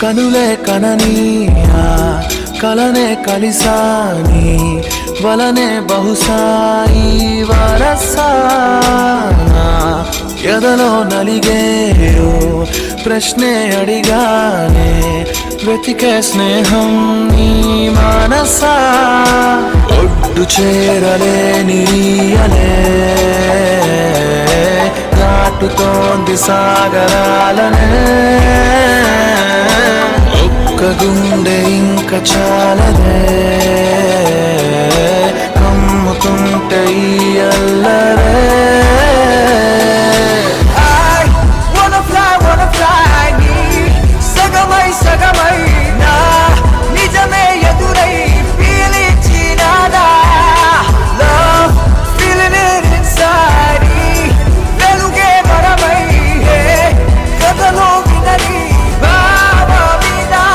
కనులే కనని ఆ కలనే కలిసాని వలనే బహుశాయి వరసానా ఎదలో నలిగేయో ప్రశ్నే అడిగానే వెతికే స్నేహం నీ మనసా ఒడ్డు చేరలేని అలే దాటుతోంది సాగరాలనే ఒక్క గుండె ఇంక చాలదే కమ్ముతుంటే ఈ అల్లరే సగమై సగమై నా నిజమే ఎదురై పీలిచినాదా లవ్ ఫీలింగ్ ఇట్ ఇన్సైడ్ వెలుగే మరమై కథలో వినని భావమిదా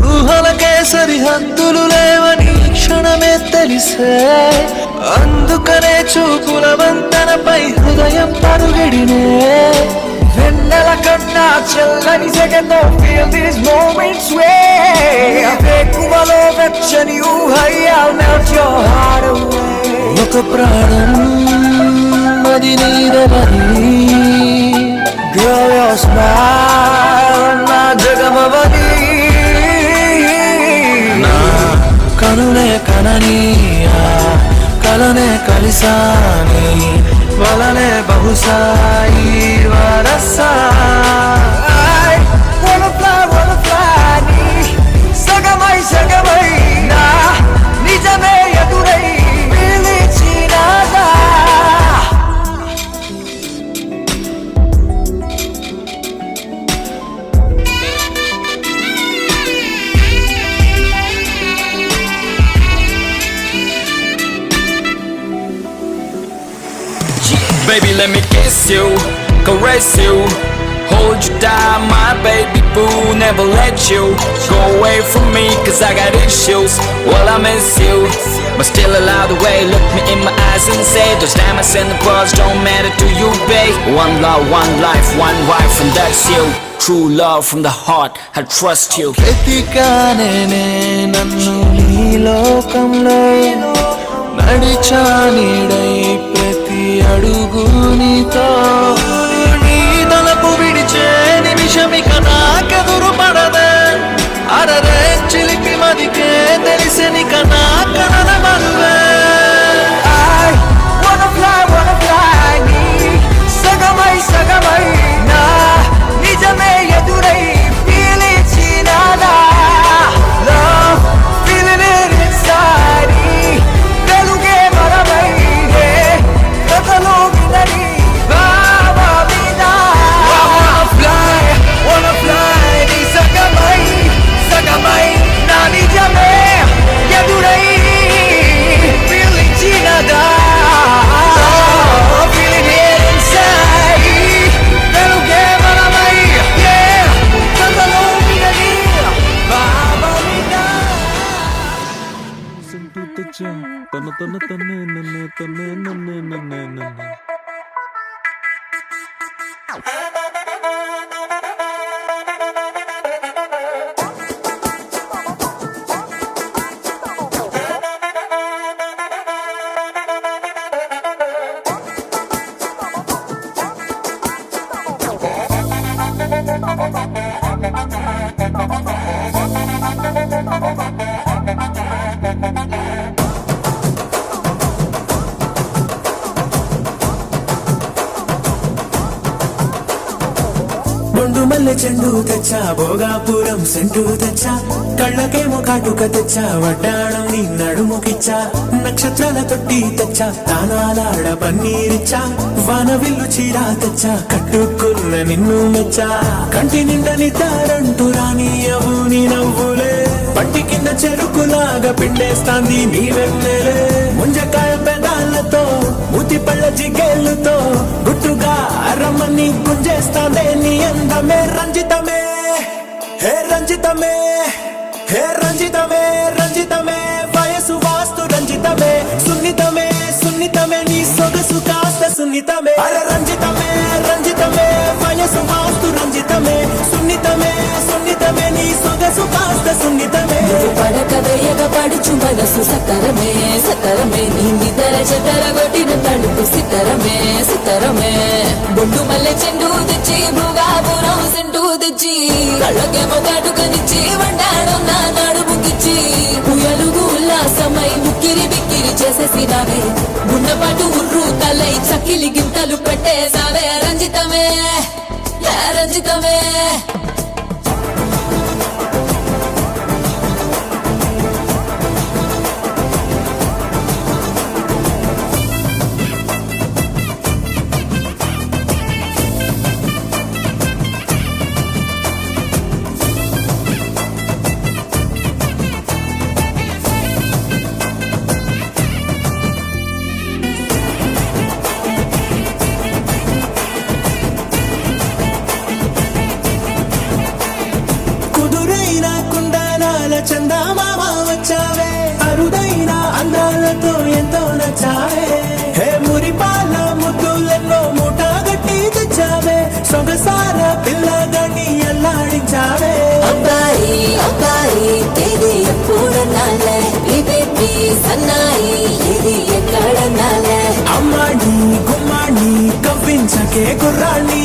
ఊహలకే సరిహద్దులు లేవని క్షణమే తెలిసే అందుకనే చూపుల వంతనపై హృదయం పరుగిడినే వెన్నెల కన్నా చల్లని సెగతో feel these moments వేకువలో వెచ్చని ఊహై I'll melt your heart away ఒక ప్రాణం అది నీదవని Girl your smile నా జగమవని కనులే కనని ఆ కలనే కలిసాని వలనే బహుశాయి వరసా సగమై సగమై నా నిజమే ఎదురై పిలిచినాదా Baby, let me kiss you, caress you, hold you down, my baby boo. Never let you go away from me, cause I got issues. Well, I miss you, but still allow the way. Look me in my eyes and say those diamonds and the pearls don't matter to you, babe. One love, one life, one wife, and that's you. True love from the heart, I trust you. వెతికానే నన్ను నీ లోకంలో నడిచా నీడై ప్రతి అడుగు నీతో నీ తలపు విడిచే నిమిషమిక నాకెదురు పడదే అరరే చిలిపి మదికే తెలిసెనిక నా కనల మరువే సగమై సగమై నా నిజమే ఎదురై పీలిచినాదా లవ్ ఫీలింగ్ ఇట్ ఇన్సైడ్ వెలుగే మరమై కథలో వినని భావమిదా wanna fly నీ సగమై సగమై నా నిజమే ఎదురై పీలిచినాదా feeling it inside వెలుగే మరమై కథలో వినని భావమిదా బొండు మల్లె చెండు తెచ్చా భోగాపురం సెంటు తెచ్చా కళ్ళకేమో కాటుక తెచ్చా వడ్డాణం నీ నడుముకిచ్చా నక్షత్రాల తొట్టి తెచ్చా తానాలాడ పన్నీరిచ్చా వాన విల్లు చీరా తెచ్చా కట్టుకున్న నిన్ను మెచ్చా కంటి నిండా నిద్దారంటూ రానియవు నీ నవ్వులే పంటి కింద చెరుకులాగా పిండేస్తాంది నీ వెన్నెలే ముంజకాయ పెదాలతో మూతి పళ్ళ జిగేళ్ళతో గుట్టుగా రమ్మని గుంజేస్తాందే నీ అందమే రంజితమే హే రంజితమే హే రంజితమే రంజితమే వయసు వాస్తు రంజితమే సున్నితమే సున్నితమే నీ సొగసు కాస్త సున్నితమే అరే రంజితమే రంజితమే వయసు వాస్తు రంజితమే సున్నితమే సున్నితమే నీ సొగసు కాస్త సున్నితమే పడక వేయక పడుచు మనసు సతరమే సతరమే నీ నిద్ర చెదరగొట్టిన తడుపు సితరమే సితరమే బొడ్డు మల్లె చెండు తెచ్చి భోగాపురం సెంటు తెచ్చి కళ్ళకేమో కాటుకనిచ్చి వండాడం నా నడుముకిచ్చి పుయలుగు ఉల్లాసమై ముక్కిరి బిక్కిరి చేసేసినావే గుండెపాటు ఉర్రు తలై చక్కిలి గింతలు పెట్టేసావే రంజితమే రంజితమే కుదురైన కుందనాల చందమామ వచ్చావే అరుదైన అందాలతో ఎంతో నచ్చావే హే మురిపాల ముద్దులెన్నో మూట గట్టి తెచ్చావే సొగసార పిల్లగాని అల్లాడించావే అబ్బాయి అబ్బాయి తేది ఎప్పుడన్నాలే ఇది సన్నాయి ఇది ఎక్కడన్నాలే అమ్మాడి గుమ్మాడి కవ్వించకే కుర్రాణి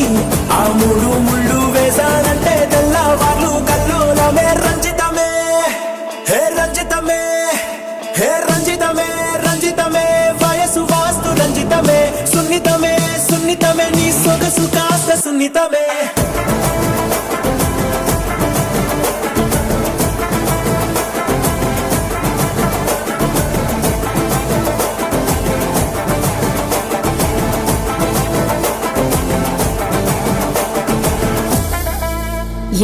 ఆ మూడు ముళ్ళు వేసానంటే తెల్లవార్లు కల్లోలమే రంజితమే హే రంజితమే హే రంజితమే రంజితమే వయసు వాస్తు రంజితమే సున్నితమే సున్నితమే నీ సొగసు కాస్త సున్నితమే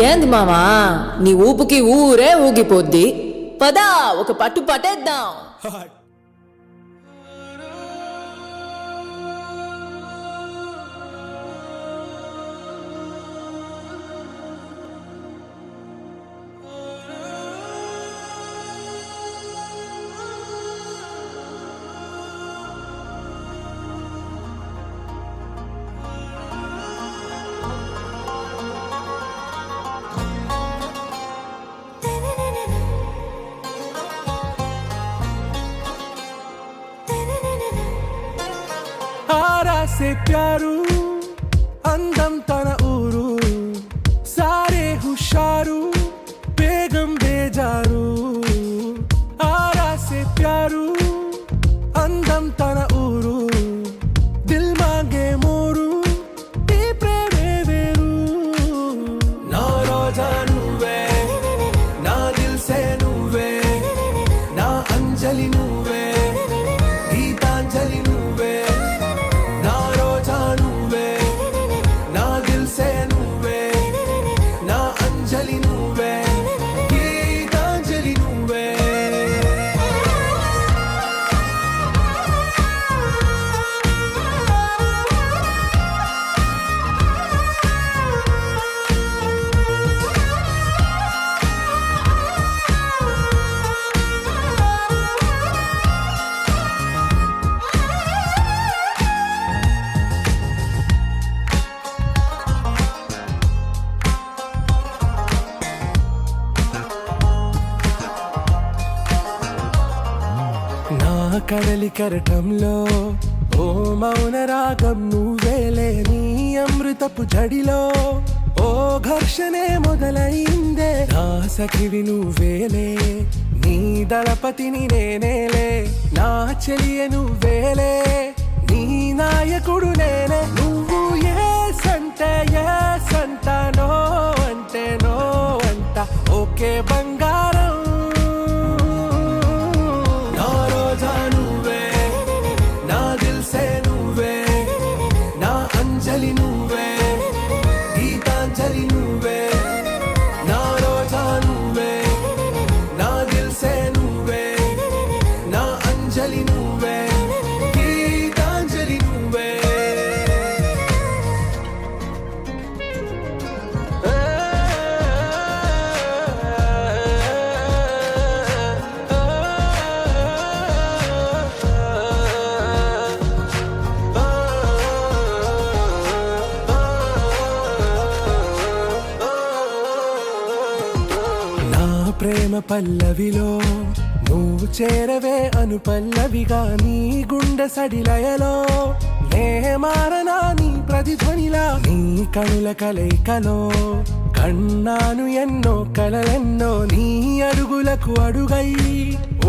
ఏంది మామా నీ ఊపుకి ఊరే ఊగిపోద్ది పదా ఒక పట్టు పట్టేద్దాం ఆరాసే ప్యారు అందం తన ఊరు సారే హుషారు బేగం బేజారు ఆరాసే ప్యారు అందం తన ఊరు దిల్ మాంగే మోరు ఈ ప్రేమే వేరు నా రోజా నువ్వే నా దిల్ సే నువ్వే నా అంజలి నువ్వే గీతాంజలి నువ్వే నా రోజా నువ్వే నా దిల్ సే నువ్వే నా అంజలి నువ్వే గీతాంజలి నువ్వే నా కడలి కరటంలో ఓ మౌన రాగం నువ్వేలే నీ అమృతపు జడిలో ఓ ఘర్షణే మొదలైందే నా సఖివి నువ్వేలే నీ దళపతిని నేనేలే నా చెలియ నువ్వేలే నీ నాయకుడు నేనే నువ్వు ఏ సంట నో అంటే నో అంట ఓకే బంగారం నా రోజా నువ్వే నా దిల్సే నువ్వే నా అంజలి నువ్వే గీతాంజలి నువ్వే నా రోజా నువ్వే నా దిల్సే నువ్వే నా అంజలి నువ్వే గీతాంజలి నువ్వే నా ప్రేమ పల్లవిలో నువ్వు చేరవే అను పల్లవిగా నీ గుండె సడిలయలో నే మారనా నీ ప్రతిధ్వనిలా నీ కనుల కలయికలో కన్నాను ఎన్నో కలలెన్నో నీ అడుగులకు అడుగై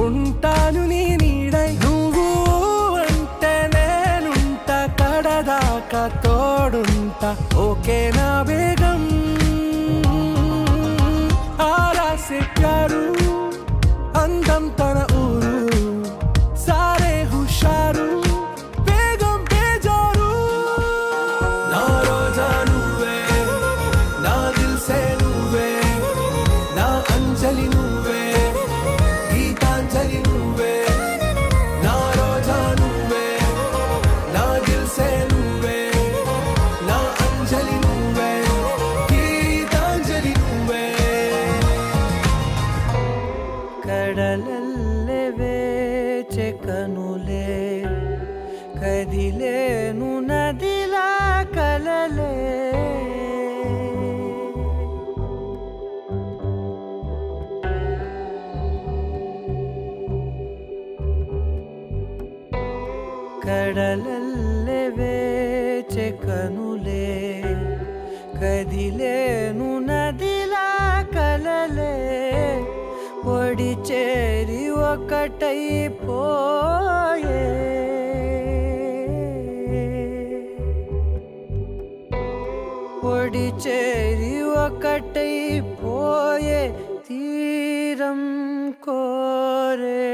ఉంటాను నీ నీడై నువ్వు అంటే నేనుంట కడదాకా తోడుంటా ఓకే నా బేగం आरा से प्यारू అందం తన ఊరు సారే హుషారు బేగం బేజారు నా రోజా నువ్వే నా దిల్సే నువ్వే నా అంజలి నువ్వే గీతాంజలి నువ్వే నా రోజా నువ్వే నా దిల్సే నువ్వే నా అంజలి నువ్వే గీతాంజలి నువ్వే కడలల్లె వేచె కనులే కదిలేను నదిలా కలలే కడలల్లె వేచె కనులే కదిలేను నదిలా కలలే ఒడి చేరి ఒకటైపోయే ఒడి చేరి ఒకటైపోయే తీరం కోరే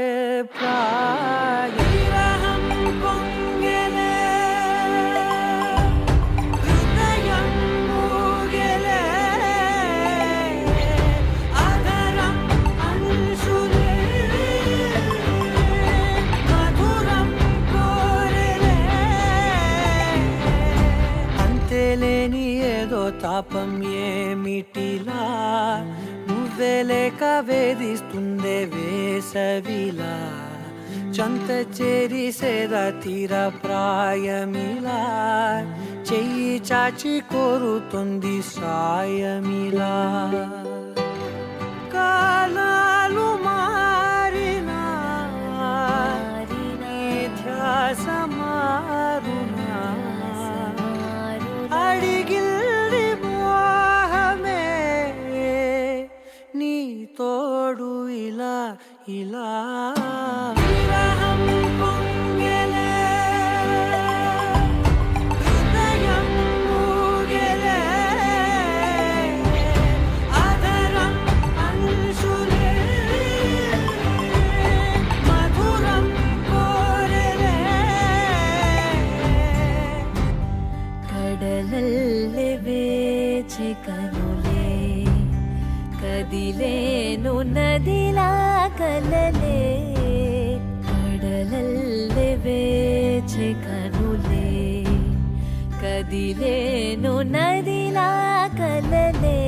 ప్రాయం పొంగెలే హృదయం మూగెలే ఆదరం అంశులే మధురం కోరెలే అంతేలేని ఏదో తాపం ఏమిటిలా నువ్వే లేక వేధిస్తుందే వేసవిలా చంత చేరి సేద తీర ప్రాయమిలా చెయ్యి చాచి కోరుతుంది సాయమిలా కాలాలు మారినా నీ ధ్యాస మారునా అడిగిల్ది మోహమే నీ తోడు ఇలా ఇలా విరహం పొంగెలే హృదయం మూగెలే ఆదరం అంశులే మధురం కోరెలే కడలల్లె వేచె కనులే కదిలేను నదిలా కలలే కడలల్లె వేచె కనులే కదిలేను నదిలా కలలే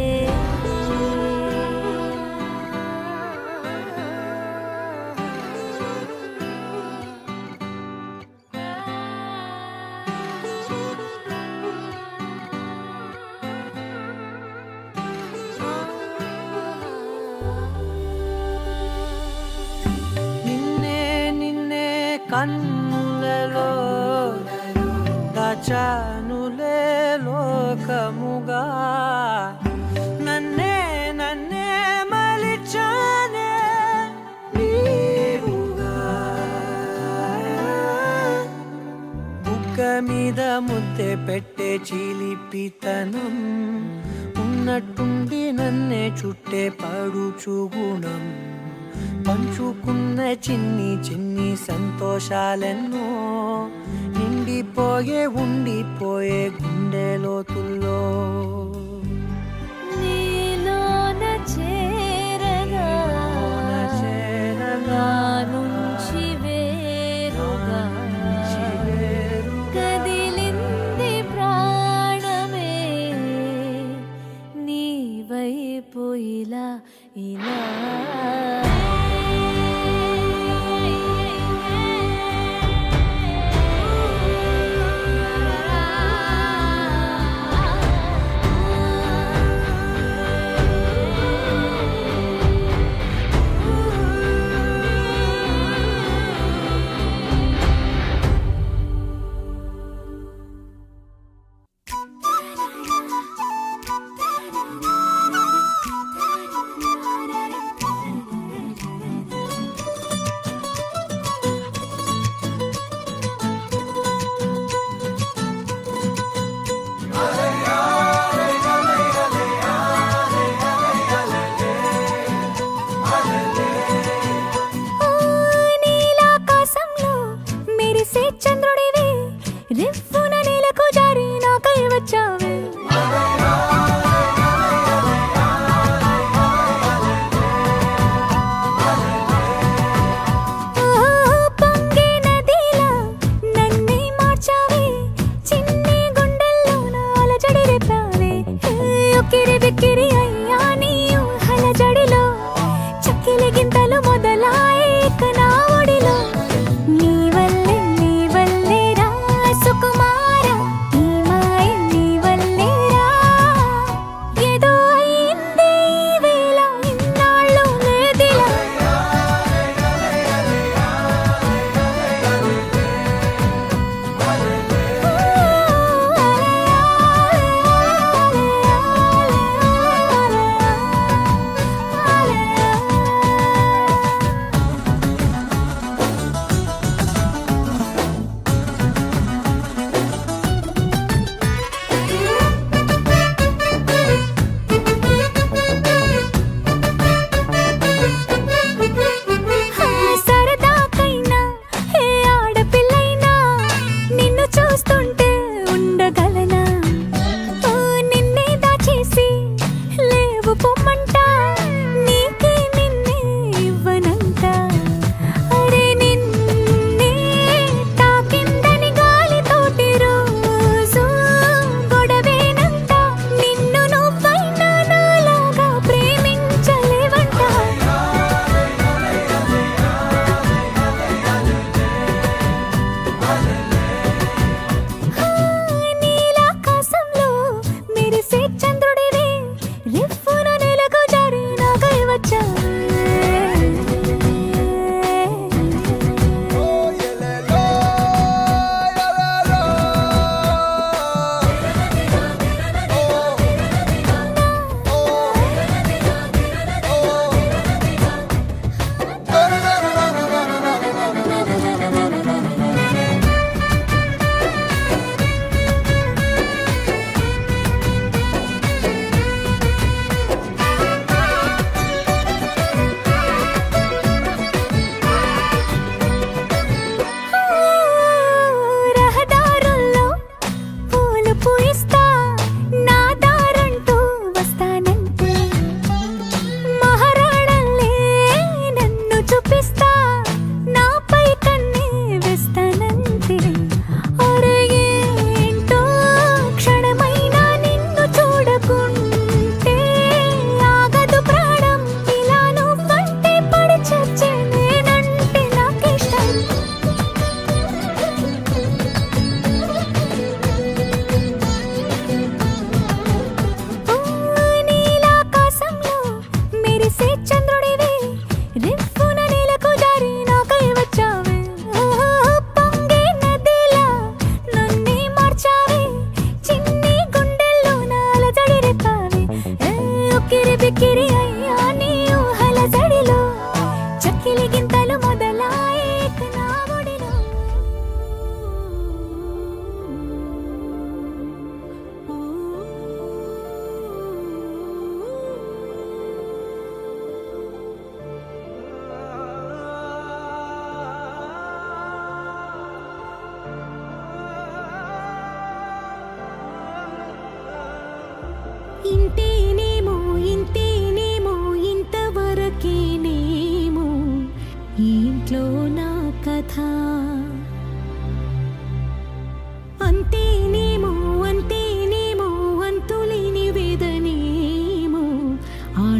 నిన్నే నిన్నే కన్నులలో దాచానులే లోకముగా నన్నే నన్నే మలిచానే నీవుగా బుగ్గ మీద ముద్దె పెట్టే చిలిపితనం ఉన్న ఉన్నట్టుండి నన్నే చుట్టే పడుచు గుణం పంచుకున్న చిన్ని చిన్ని సంతోషాలెన్నో నిండిపోయే ఉండిపోయే గుండె లోతుల్లో నీలోన చేరగా నా నుంచి వేరుగా కదిలింది ప్రాణమే నీ వైపు ఇలా ఇలా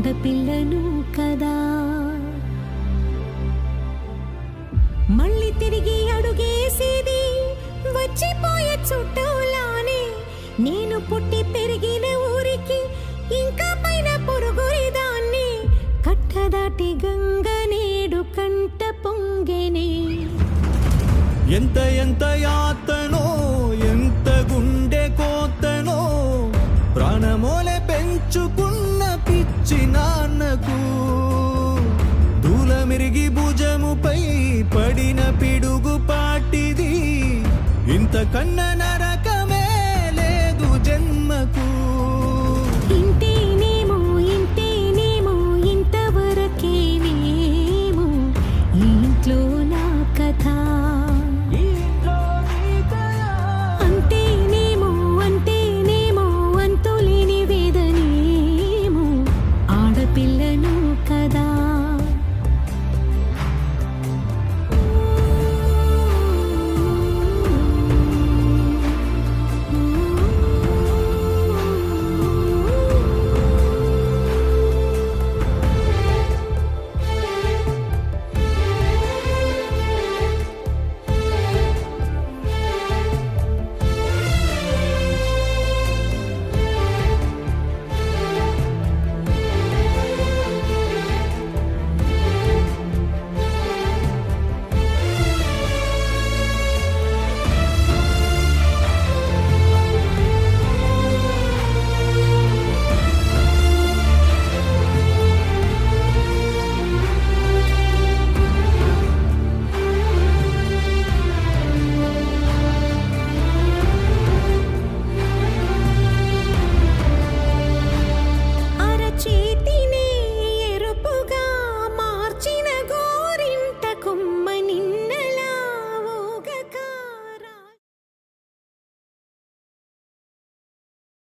ఆడపిల్లను కదా. మళ్ళీ తిరిగి అడుగేసేది వచ్చిపోయే చుట్టూలానే. నేను పుట్టి పెరిగిన ఊరికి ఇంకా పైన పొరుగురిదాన్ని. కట్టదాటి గంగ నేడు కంట పొంగెనే. ఎంత ఎంత యాతనో ఎంత గుండె కోతనో ప్రాణమోలే పెంచుకున్న పిచ్చి నాన్నకు. దూలమిరిగి భుజముపై పడిన పిడుగు పాటిది ఇంతకన్నా